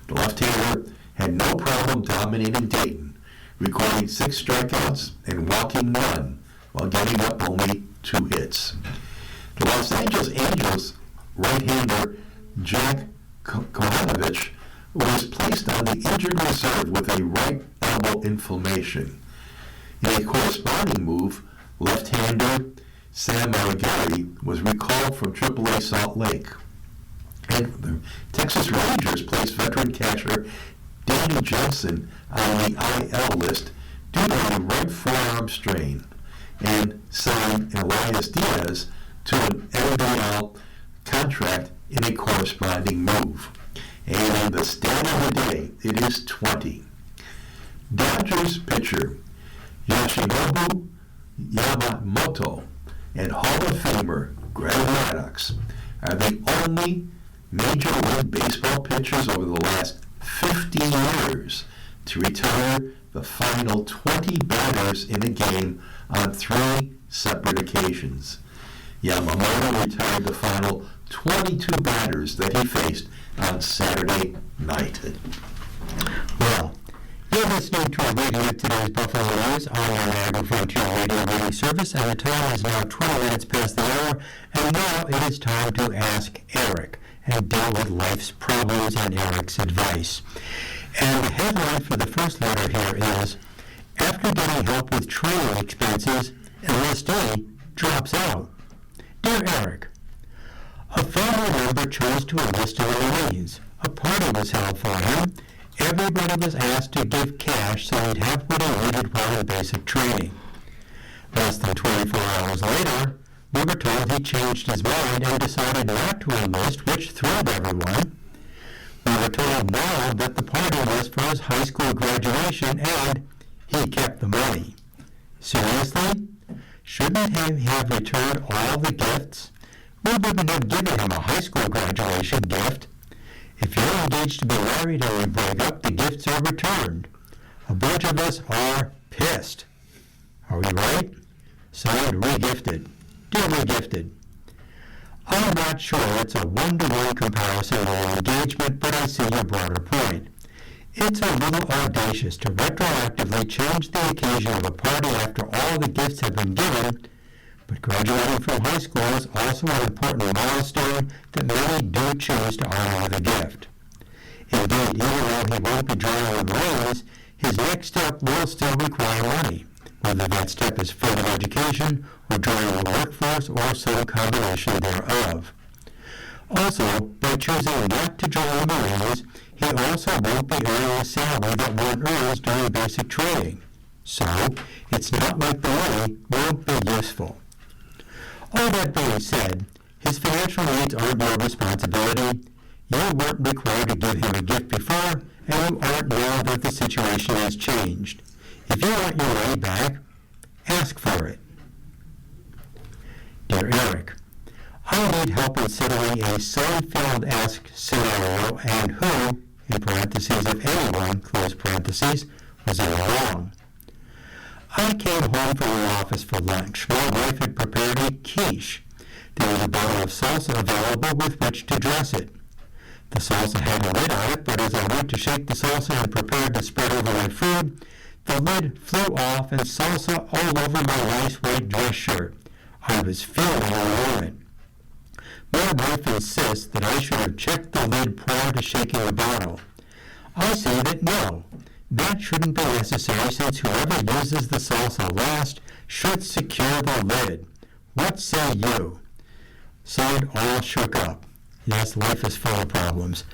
[SPEAKER 2] The left-hander had no problem dominating Dayton, recording 6 strikeouts and walking 1 while getting up only 2 hits. The Los Angeles Angels right-hander Jack Kohanovich was placed on the injured reserve with a right elbow inflammation. In a corresponding move, left-hander Sam Maragari was recalled from AAA Salt Lake. And the Texas Rangers placed veteran catcher Danny Johnson on the IL list due to a right forearm strain, and signed Elias Diaz to an NBL contract in a corresponding move. And the stat of the day, it is 20. Dodgers pitcher Yoshinobu Yamamoto and Hall of Famer Greg Maddux are the only Major League Baseball pitchers over the last 50 years to retire the final 20 batters in a game on 3 separate occasions. Yamamoto retired the final 22 batters that he faced on Saturday night.
[SPEAKER 3] Well, You're listening to a reading of today's Buffalo News on the Niagara Frontier Radio Reading Service, and the time is now 20 minutes past the hour, and now it is time to ask Eric and deal with life's problems and Eric's advice. And the headline for the first letter here is, after getting help with training expenses, enlistee drops out. Dear Eric, a family member chose to enlist in the Marines. A party was held for him. Everybody was asked to give cash so he'd have what he needed while in basic training. Less than 24 hours later, we were told he changed his mind and decided not to enlist, which thrilled everyone. We were told now that the party was for his high school graduation and he kept the money. Seriously? Shouldn't he have returned all the gifts? We wouldn't have given him a high school graduation gift. If you're engaged to be married and you break up, the gifts are returned. A bunch of us are pissed. Are we right? Signed, Regifted. Dear Regifted, I'm not sure it's a one-to-one comparison of an engagement, but I see your broader point. It's a little audacious to retroactively change the occasion of a party after all the gifts have been given, but graduating from high school is also an important milestone that many do choose to honor with a gift. Indeed, even though he won't be joining the Marines, his next step will still require money, whether that step is further education or joining the workforce or some combination thereof. Also, by choosing not to join the Marines, he also won't be earning a salary that one earns during basic training. So, it's not like the money won't be useful. All that being said, his financial needs aren't your responsibility. You weren't required to give him a gift before, and you aren't now that the situation has changed. If you want your money back, ask for it. Dear Eric, I need help in settling a Seinfeld-esque scenario and who, in parentheses, if anyone, close parentheses, was in the wrong. I came home from the office for lunch. My wife had prepared a quiche. There was a bottle of salsa available with which to dress it. The salsa had a lid on it, but as I went to shake the salsa and prepared to spread over my food, the lid flew off and salsa all over my nice white dress shirt. I was fuming in a moment. My wife insists that I should have checked the lid prior to shaking the bottle. I say that no. That shouldn't be necessary since whoever uses the salsa last should secure the lid. What say you? Signed, All Shook Up. Yes, life is full of problems.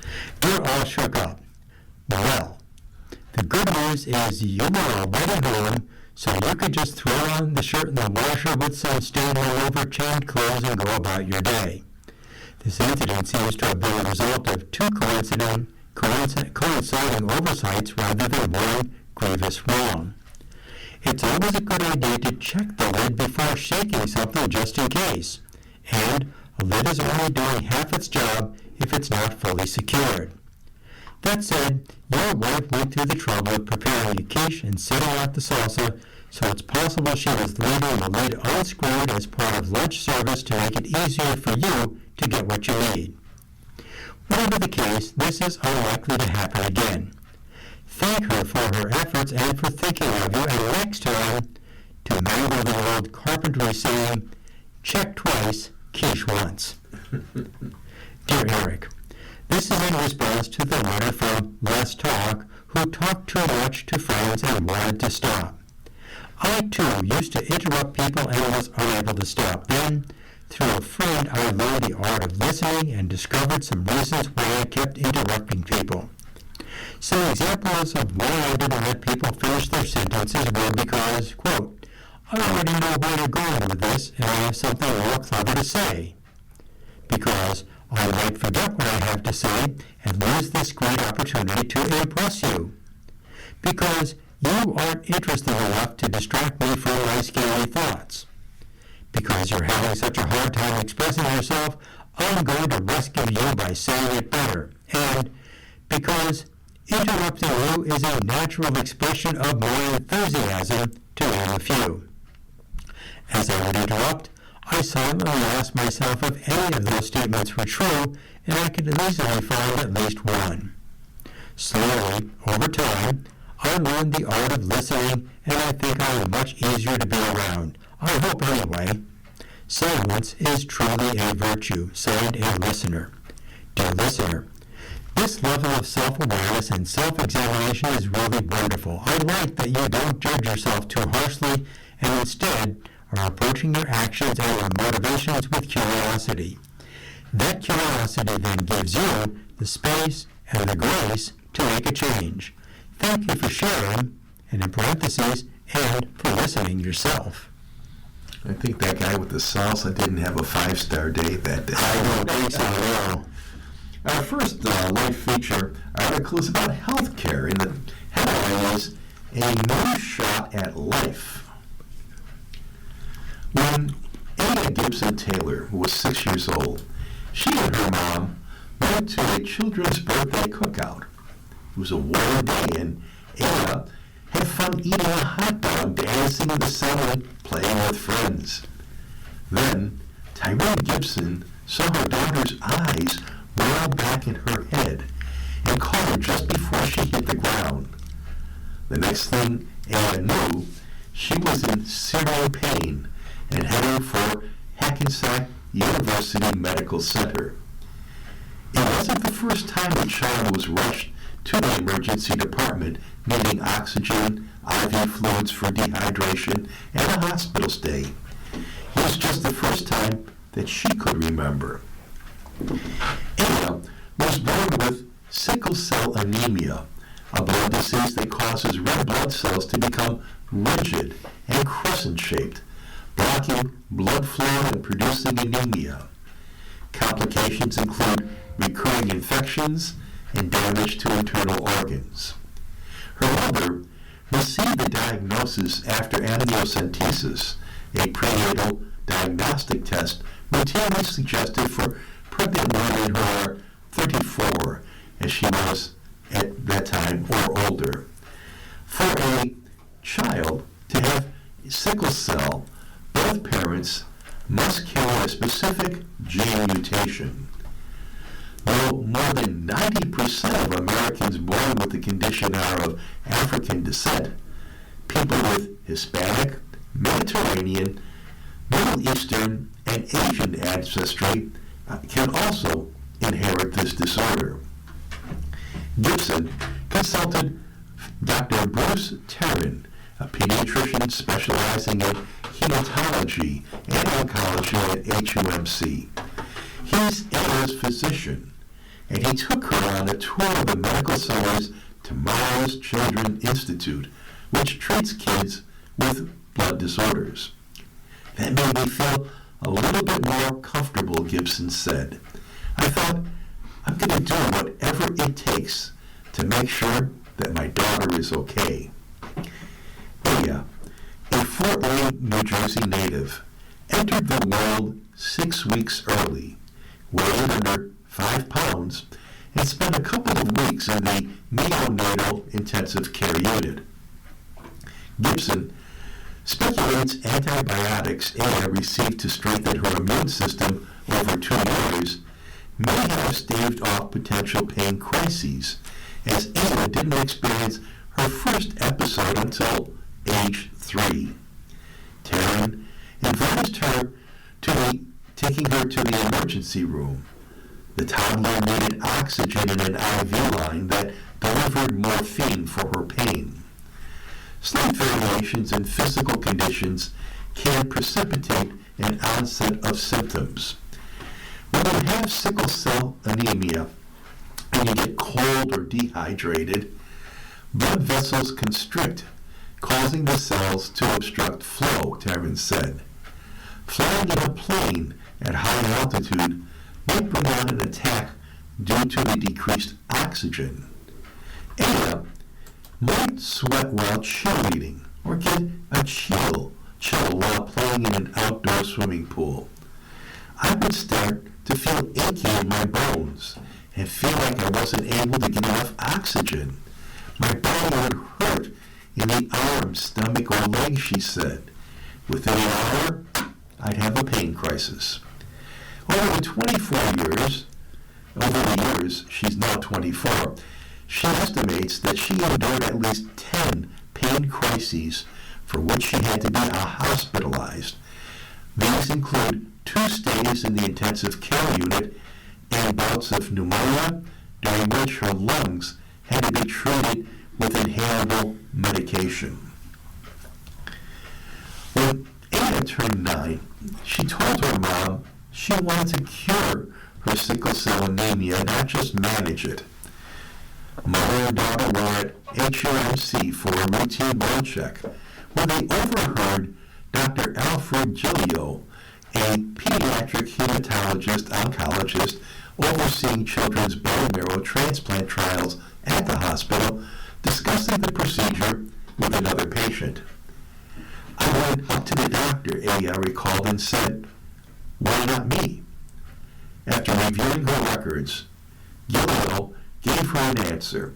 [SPEAKER 3] You're all shook up. Well, the good news is you were already home, so you could just throw on the shirt in the washer with some stain all over chained clothes and go about your day. This incident seems to have been a result of two coinciding oversights rather than one grievous wrong. It's always a good idea to check the lid before shaking something just in case, and a lid is only doing half its job if it's not fully secured. That said, your wife went through the trouble of preparing a quiche and setting out the salsa, so it's possible she was leaving the lid unscrewed as part of lunch service to make it easier for you to get what you need. Whatever the case, this is unlikely to happen again. Thank her for her efforts and for thinking of you, and next time, to mangle the old carpentry saying, check twice, quiche once. Dear Eric, this is in response to the letter from Less Talk, who talked too much to friends and wanted to stop. I, too, used to interrupt people and was unable to stop. Then, through a friend, I learned the art of listening and discovered some reasons why I kept interrupting people. Some examples of why I didn't let people finish their sentences were because, quote, I already know where you're going with this, and I have something more clever to say. Because I might forget what I have to say and lose this great opportunity to impress you. Because you aren't interested enough to distract me from my scary thoughts. Because you're having such a hard time expressing yourself, I'm going to rescue you by saying it better. And because interrupting you is a natural expression of my enthusiasm, to name a few. As I would interrupt, I silently asked myself if any of those statements were true, and I could easily find at least one. Slowly, over time, I learned the art of listening, and I think I am much easier to be around. I hope anyway. Silence is truly a virtue, said a listener. Dear listener, this level of self-awareness and self-examination is really wonderful. I like that you don't judge yourself too harshly and instead are approaching your actions and your motivations with curiosity. That curiosity then gives you the space and the grace to make a change. Thank you for sharing, and in parentheses, and for listening yourself.
[SPEAKER 2] I think that guy with the salsa didn't have a 5-star day that day.
[SPEAKER 3] I don't think so, no.
[SPEAKER 2] Our first life feature article is about health care, and the headline is A New Shot at Life. When Ada Gibson Taylor was 6 years old, she and her mom went to a children's birthday cookout. It was a warm day, and Ada had fun eating a hot dog, dancing in the sun, and playing with friends. Then Tyrone Gibson saw her daughter's eyes roll back in her head and caught her just before she hit the ground. The next thing Ada knew, she was in severe pain and heading for Hackensack University Medical Center. It wasn't the first time the child was rushed to the emergency department needing oxygen, IV fluids for dehydration, and a hospital stay. It was just the first time that she could remember. Ada was born with sickle cell anemia, a blood disease that causes red blood cells to become rigid and crescent-shaped, blocking blood flow and producing anemia. Complications include recurring infections and damage to internal organs. Her mother received the diagnosis after amniocentesis, a prenatal diagnostic test routinely suggested for pregnant women who are 34, as she was at that time, or older. For a child to have sickle cell, both parents must carry a specific gene mutation. Though more than 90% of Americans born with the condition are of African descent, people with Hispanic, Mediterranean, Middle Eastern, and Asian ancestry can also inherit this disorder. Gibson consulted Dr. Bruce Terran, a pediatrician specializing in hematology and oncology at HUMC. He's Ada's physician, and he took her on a tour of the medical center's Tomorrow's Children Institute, which treats kids with blood disorders. That made me feel a little bit more comfortable, Gibson said. I thought, I'm going to do whatever it takes to make sure that my daughter is okay. Leah, a Fort Lee, New Jersey native, entered the world 6 weeks early, weighed under 5 pounds, and spent a couple of weeks in the neonatal intensive care unit. Gibson speculates antibiotics Ada received to strengthen her immune system over 2 years may have staved off potential pain crises, as Ada didn't experience her first episode until age 3. Taryn advised her to taking her to the emergency room. The toddler needed oxygen in an IV line that delivered morphine for her pain. Slight variations in physical conditions can precipitate an onset of symptoms. When you have sickle cell anemia and you get cold or dehydrated, blood vessels constrict, causing the cells to obstruct flow, Taryn said. Flying in a plane at high altitude might bring on an attack due to the decreased oxygen. Ada might sweat while cheerleading or get a chill while playing in an outdoor swimming pool. I would start to feel achy in my bones and feel like I wasn't able to get enough oxygen. My body would hurt in the arms, stomach, or legs, she said. Within an hour, I'd have a pain crisis. Over the years, she's now 24, She estimates that she endured at least 10 pain crises for which she had to be hospitalized. These include 2 stays in the intensive care unit and bouts of pneumonia, during which her lungs had to be treated with inhalable medication. When Anna turned 9, she told her mom she wanted to cure her sickle cell anemia, not just manage it. Mother and daughter were at HUMC for a routine blood check when they overheard Dr. Alfred Giglio, a pediatric hematologist-oncologist overseeing children's bone marrow transplant trials at the hospital, discussing the procedure with another patient. I went up to the doctor, Aya recalled, and said, "Why not me?" After reviewing her records, Giglio gave her an answer.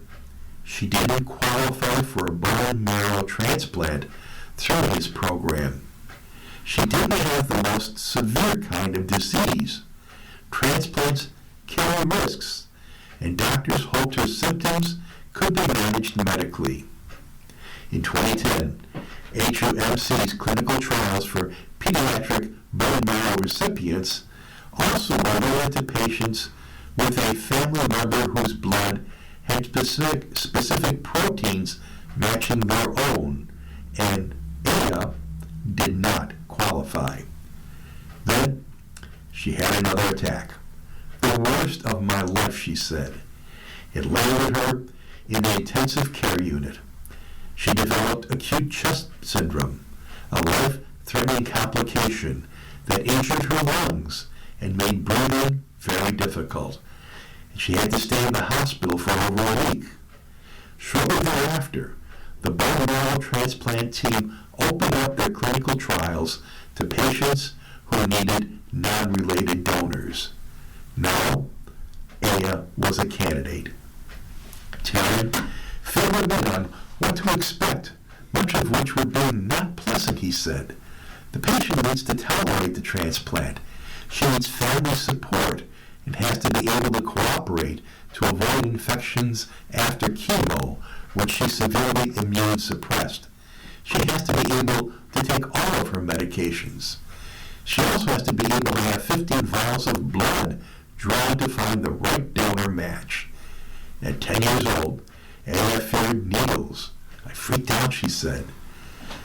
[SPEAKER 2] She didn't qualify for a bone marrow transplant through his program. She didn't have the most severe kind of disease. Transplants carry risks, and doctors hoped her symptoms could be managed medically. In 2010, HUMC's clinical trials for pediatric bone marrow recipients also were to patients with a family member whose blood had specific proteins matching their own, and Aya did not qualify. Then she had another attack. The worst of my life, she said. It landed her in the intensive care unit. She developed acute chest syndrome, a life-threatening complication that injured her lungs and made breathing very difficult. And she had to stay in the hospital for over a week. Shortly thereafter, the bone marrow transplant team opened up their clinical trials to patients who needed non-related donors. Now, Aya was a candidate. Taryn filled her in on what to expect, much of which would be not pleasant, he said. The patient needs to tolerate the transplant. She needs family support and has to be able to cooperate to avoid infections after chemo when she's severely immune suppressed. She has to be able to take all of her medications. She also has to be able to have 15 vials of blood drawn to find the right donor match. At 10 years old, Aya feared needles. I freaked out, she said.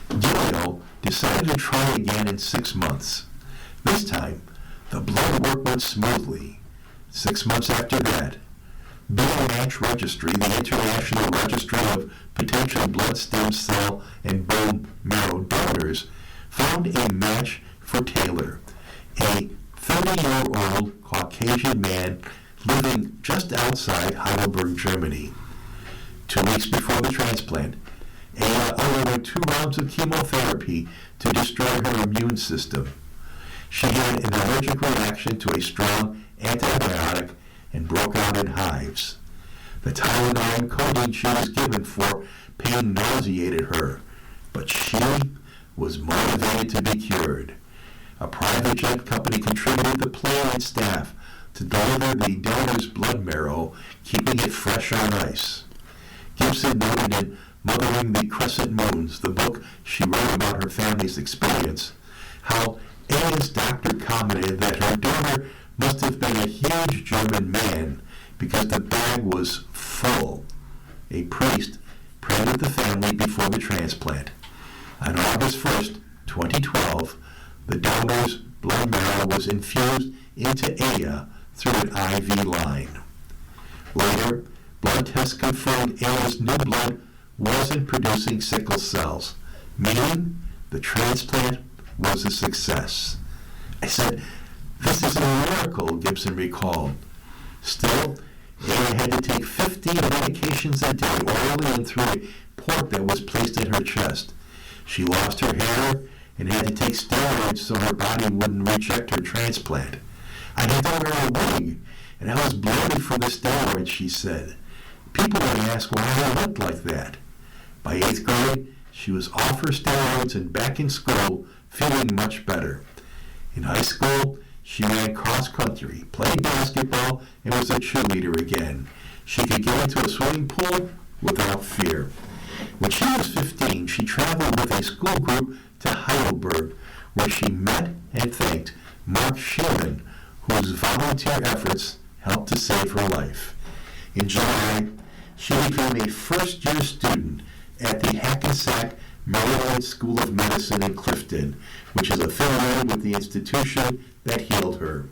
[SPEAKER 2] Giglio decided to try again in 6 months. This time, the blood work went smoothly. 6 months after that, BMatch Registry, the International Registry of Potential Blood Stem Cell and Bone Marrow Donors, found a match for Taylor, a 30-year-old Caucasian man living just outside Heidelberg, Germany. 2 weeks before the transplant, Aya underwent 2 rounds of chemotherapy to destroy her immune system. She had an allergic reaction to a strong antibiotic and broke out in hives. The Tylenol and codeine she was given for pain nauseated her, but she was motivated to be cured. A private jet company contributed the plane and staff to deliver the donor's blood marrow, keeping it fresh on ice. Gibson noted in Mothering the Crescent Moons, the book she wrote about her family's experience, how Aya's doctor commented that her donor must have been a huge German man because the bag was full. A priest prayed with the family before the transplant. On August 1st, 2012, the donor's blood marrow was infused into Aya through an IV line. Later, blood tests confirmed Aya's new blood wasn't producing sickle cells, meaning the transplant was a success. I said, "This is a miracle," Gibson recalled. Still, Aya had to take 15 medications a day orally and through a port that was placed in her chest. She lost her hair and had to take steroids so her body wouldn't reject her transplant. I had to wear a wig, and I was bloated from the steroids, she said. People would ask why I looked like that. By 8th grade, she was off her steroids and back in school, feeling much better. In high school, she ran cross country, played basketball, and was a cheerleader again. she could get into a swimming pool without fear. When she was 15, she traveled with a school group to Heidelberg, where she met and thanked Mark Sheeran, whose volunteer efforts helped to save her life. In July, she became a first-year student at the Hackensack Maryland School of Medicine in Clifton, which is affiliated with the institution that healed her.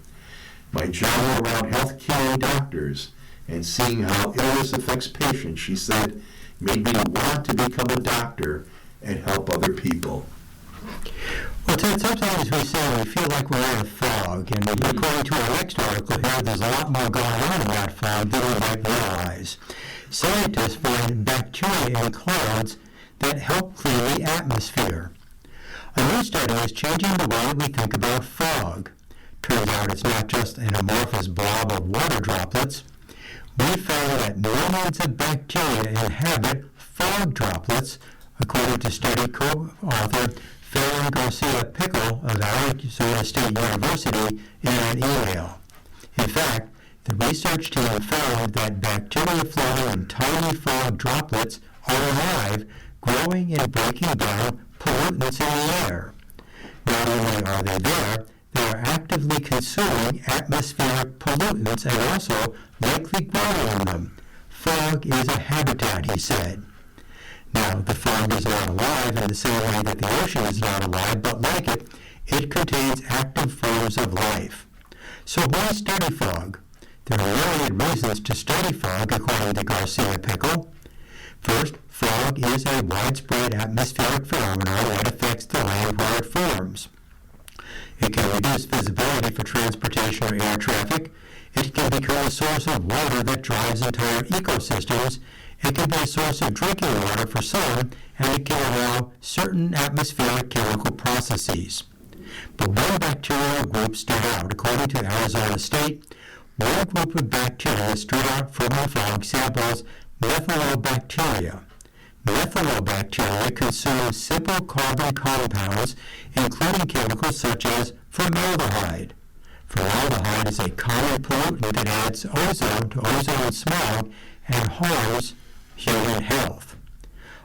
[SPEAKER 2] My journey around healthcare and doctors and seeing how illness affects patients, she said, made me want to become a doctor and help other people.
[SPEAKER 3] Well, Ted, sometimes we say we feel like we're in a fog, and according to our next article here, there's a lot more going on in that fog than we might realize. Scientists find bacteria in clouds that help clean the atmosphere. A new study is changing the way we think about fog. Turns out it's not just an amorphous blob of water droplets. We found that millions of bacteria inhabit fog droplets, according to study co-author Farron Garcia-Pickle of Arizona State University in an email. In fact, the research team found that bacteria floating in tiny fog droplets are alive, growing and breaking down pollutants in the air. Not only are they there, they are actively consuming atmospheric pollutants and also likely growing in them. Fog is a habitat, he said. Now, the fog is not alive in the same way that the ocean is not alive, but like it, it contains active forms of life. So why study fog? There are myriad reasons to study fog, according to Garcia-Pickle. First, fog is a widespread atmospheric phenomenon that affects the land where it forms. It can reduce visibility for transportation or air traffic. It can become a source of water that drives entire ecosystems. It can be a source of drinking water for some, and it can allow certain atmospheric chemical processes. But one bacterial group stood out. According to Arizona State, one group of bacteria stood out from the fog samples methylobacteria. Methylobacteria consume simple carbon compounds, including chemicals such as formaldehyde. Formaldehyde is a common pollutant that adds ozone to ozone smog and harms human health.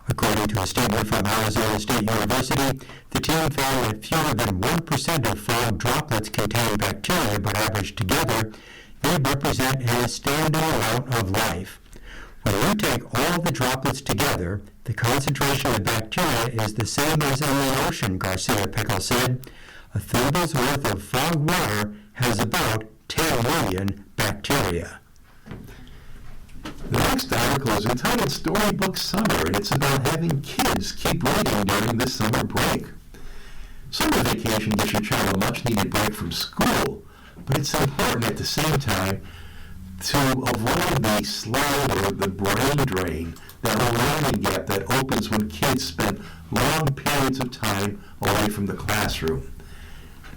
[SPEAKER 3] According to a statement from Arizona State University, the team found that fewer than 1% of fog droplets contain bacteria, but averaged together, they represent an astounding amount of life. When you take all the droplets together, the concentration of bacteria is the same as in the ocean, Garcia-Pickle said. A thimble's worth of fog water has about 10 million bacteria.
[SPEAKER 2] The next article is entitled Storybook Summer, and it's about having kids keep reading during the summer break. Summer vacation gives your child a much-needed break from school, but it's important at the same time to avoid the slide or the brain drain, that learning gap that opens when kids spend long periods of time away from the classroom.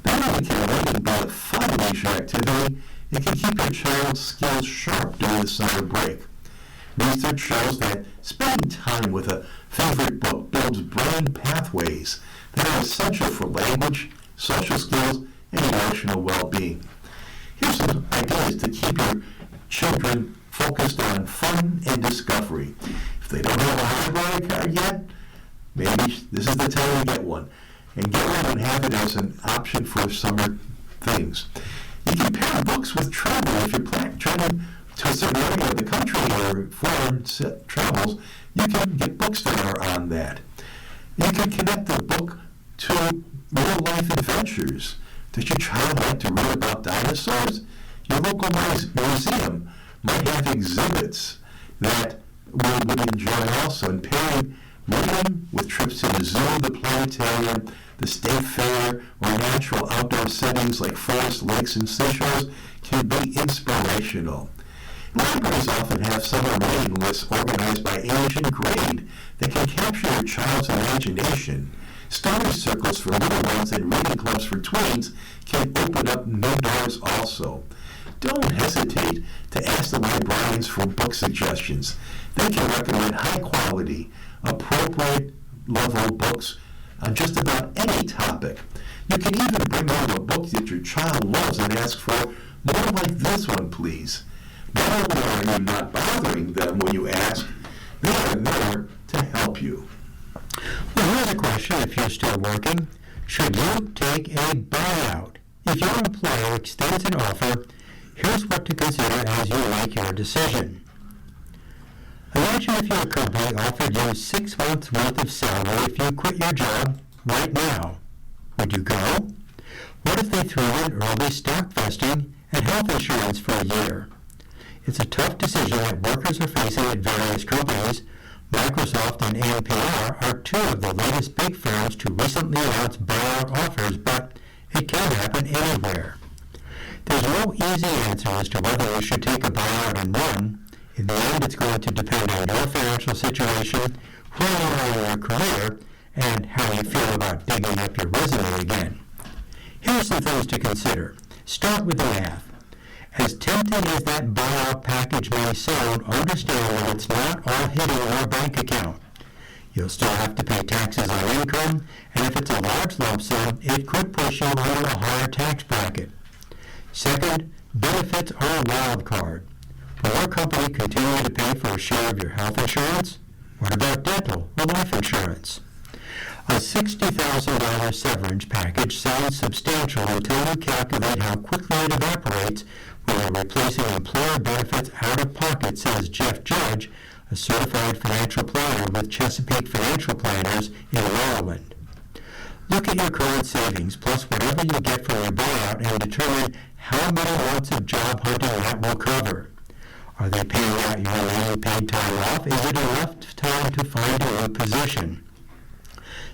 [SPEAKER 2] Not only can reading be a fun leisure activity, it can keep your child's skills sharp during the summer break. Research shows that spending time with a favorite book builds brain pathways that are essential for language, social skills, and emotional well-being. Here's some ideas to keep your children focused on fun and discovery. If they don't have a library card yet, maybe this is the time to get one. And get one and have it as an option for summer things. You can pair books with travel. If you're traveling to a certain area of the country or foreign travels, you can get books that are on that. You can connect the book to real-life adventures. Does your child like to read about dinosaurs? Your local museum might have exhibits that we would enjoy also. And pairing reading with trips to the zoo, the planetarium, the state fair, or natural outdoor settings like forests, lakes, and seashores can be inspirational. Libraries often have summer reading lists organized by age and grade that can capture your child's imagination. Story circles for little ones and reading clubs for tweens can open up new doors also. Don't hesitate to ask the librarians for book suggestions. They can recommend high-quality, appropriate level books on just about any topic. You can even bring over a book that your child loves and ask for more like this one, please. Not only are you not bothering them when you ask, they are there to help you.
[SPEAKER 3] Well, here's a question if you're still working. Should you take a buyout? If your employer extends an offer, here's what to consider as you make your decision. Imagine if your company offered you 6 months' worth of salary if you quit your job right now. Would you go? What if they threw in early stock vesting and health insurance for a year? It's a tough decision that workers are facing at various companies. Microsoft and NPR are two of the latest big firms to recently announce buyout offers, but it can happen anywhere. There's no easy answer as to whether you should take a buyout and when. In the end, it's going to depend on your financial situation, where you are in your career, and how you feel about digging up your resume again. Here's some things to consider. Start with the math. As tempting as that buyout package may sound, understand that it's not all hitting your bank account. You'll still have to pay taxes on income, and if it's a large lump sum, it could push you into a higher tax bracket. Second, benefits are a wild card. Will your company continue to pay for a share of your health insurance? What about dental or life insurance? A $60,000 severance package sounds substantial until you calculate how quickly it evaporates when you're replacing employer benefits out of pocket, says Jeff Judge, a certified financial planner with Chesapeake Financial Planners in Maryland. Look at your current savings plus whatever you get from your buyout and determine how many months of job hunting that will cover. Are they paying out your remaining paid time off? Is it enough time to find a new position?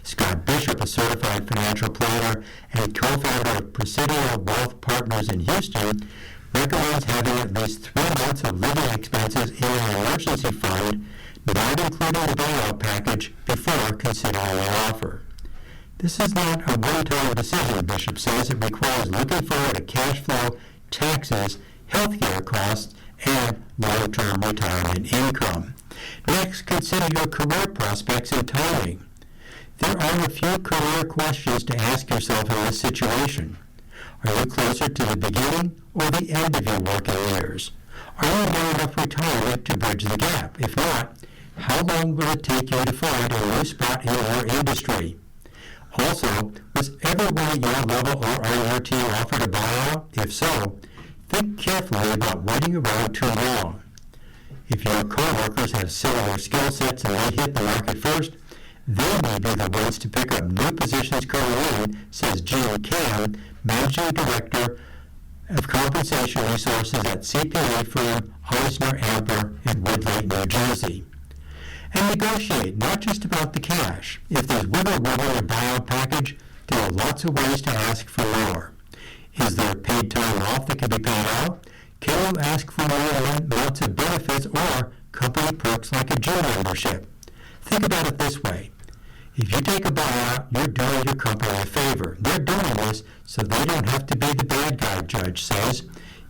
[SPEAKER 3] Scott Bishop, a certified financial planner and co-founder of Presidio Wealth Partners in Houston, recommends having at least 3 months of living expenses in an emergency fund, not including the buyout package, before considering an offer. This is not a one-time decision, Bishop says. It requires looking forward to cash flow, taxes, healthcare costs, and long-term retirement income. Next, consider your career prospects and timing. There are a few career questions to ask yourself in this situation. Are you closer to the beginning or the end of your working years? Are you near enough retirement to bridge the gap? If not, how long will it take you to find a new spot in your industry? Also, was everyone at your level or on your team offered a buyout? If so, think carefully about waiting around too long. If your coworkers have similar skill sets and they hit the market first, they may be the ones to pick up new positions coming in, says Gene Cam, Managing Director of Compensation Resources at CPA firm Eisner Amper in Woodlake, New Jersey. And negotiate, not just about the cash. If there's wiggle room in a buyout package, there are lots of ways to ask for more. Is there paid time off that can be paid out? Can you ask for more months of benefits or company perks like a gym membership? Think about it this way. If you take a buyout, you're doing your company a favor. They're doing this so they don't have to be the bad guy, Judge says.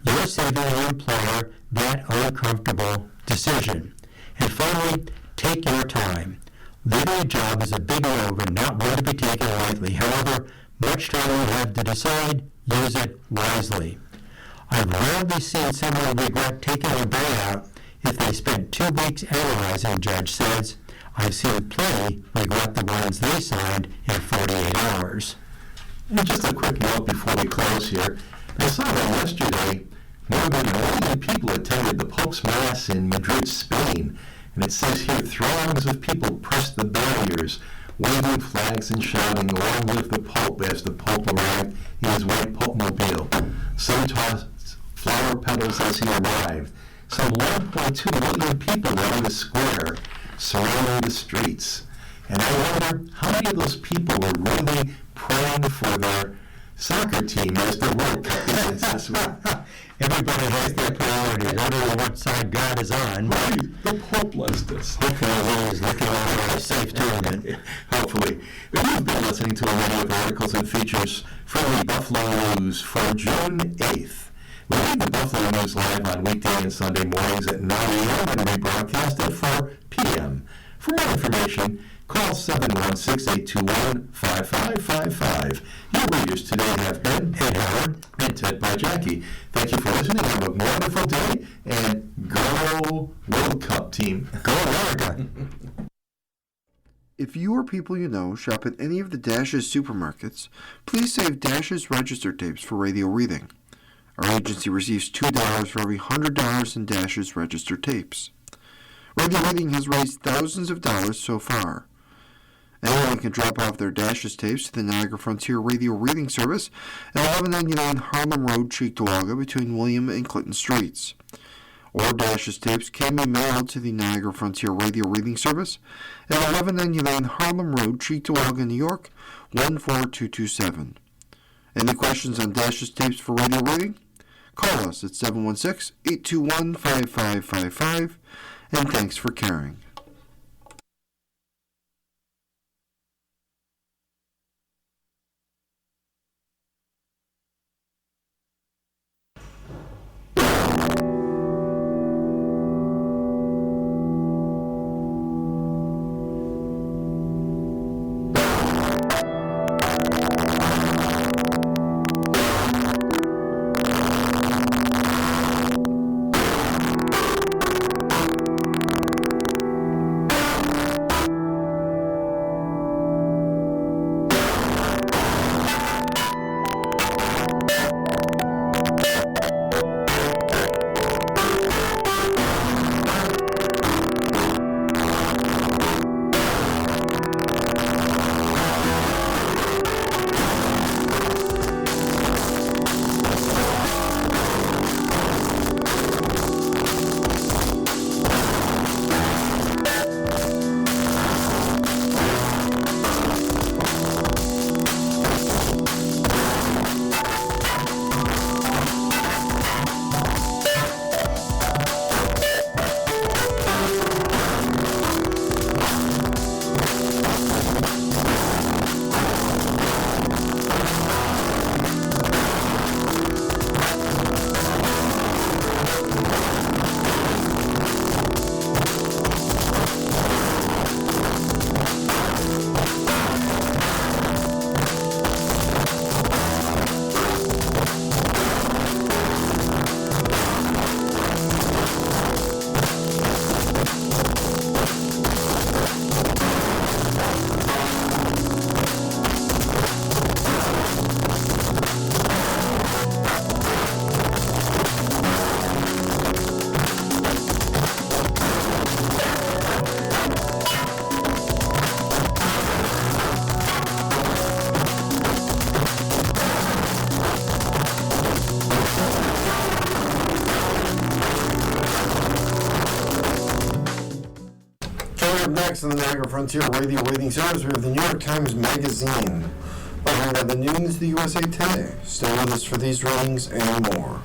[SPEAKER 3] You're saving your employer that uncomfortable decision. And finally, take your time. Leaving a job is a big move and not one to be taken lightly. However, much time you have to decide, use it wisely. I've rarely seen someone regret taking a buyout if they spent 2 weeks analyzing, Judge says. I've seen plenty regret the ones they signed in 48 hours.
[SPEAKER 2] And just a quick note before we close here. I saw that yesterday more than 1 million people attended the Pope's Mass in Madrid, Spain. And it says here, throngs of people pressed the barriers, waving flags and shouting, "Long live the Pope," as the Pope arrived in his white Pope-mobile. Some tossed flower petals as he arrived. Some 1.2 million people were on the square, surrounding the streets. And I wonder how many of those people were really praying for their soccer team as the World Cup begins this week.
[SPEAKER 3] Everybody has their priorities. I don't know what side God is on.
[SPEAKER 2] Right. The Pope blessed us.
[SPEAKER 3] Hopefully he's looking over a safe tournament.
[SPEAKER 2] Hopefully. You've been listening to a review of articles and features from the Buffalo News for June 8th. We read the Buffalo News live on weekday and Sunday mornings at 9 a.m. and we broadcast at 4 p.m. For more information, call 716-821-5555. Your readers today have been
[SPEAKER 3] Ed Howard
[SPEAKER 2] and Mindset by Jackie. Thank you for listening. Have a wonderful day, and go World Cup team.
[SPEAKER 3] Go America!
[SPEAKER 1] If you or people you know shop at any of the Dash's supermarkets, please save Dash's register tapes for radio reading. Our agency receives $2 for every $100 in Dash's register tapes. Radio reading has raised thousands of dollars so far. Anyone can drop off their Dash's tapes to the Niagara Frontier Radio Reading Service at 1199 Harlem Road, Cheektowaga, between William and Clinton Streets. Or Dash's tapes can be mailed to the Niagara Frontier Radio Reading Service at 1199 Harlem Road, Cheektowaga, New York, 14227. Any questions on Dash's tapes for radio reading? Call us at 716-821-5555, and thanks for caring. Up next on the Niagara Frontier Radio Reading Service, we have the New York Times Magazine, followed by the news, the USA Today. Stay with us for these readings and more.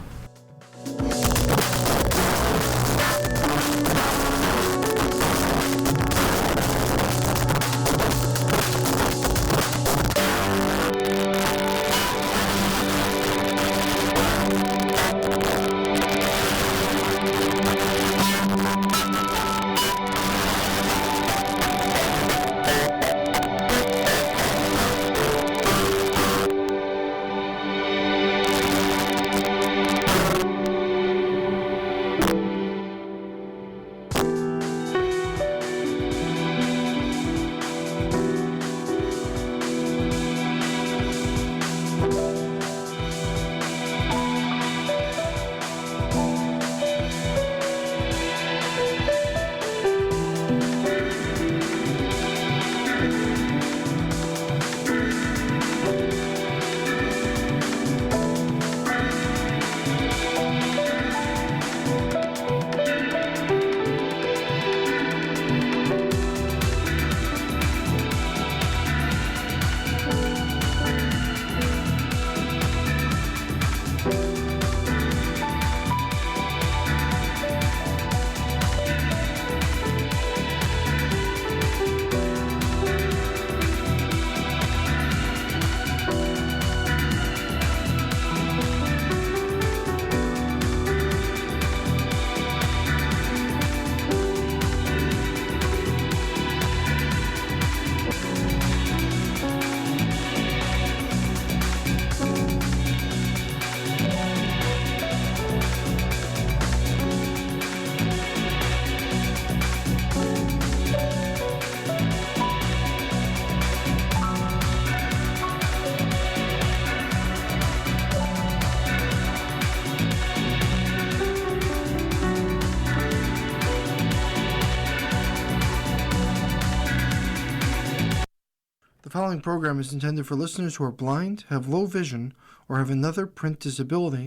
[SPEAKER 1] following program is intended for listeners who are blind, have low vision, or have another print disability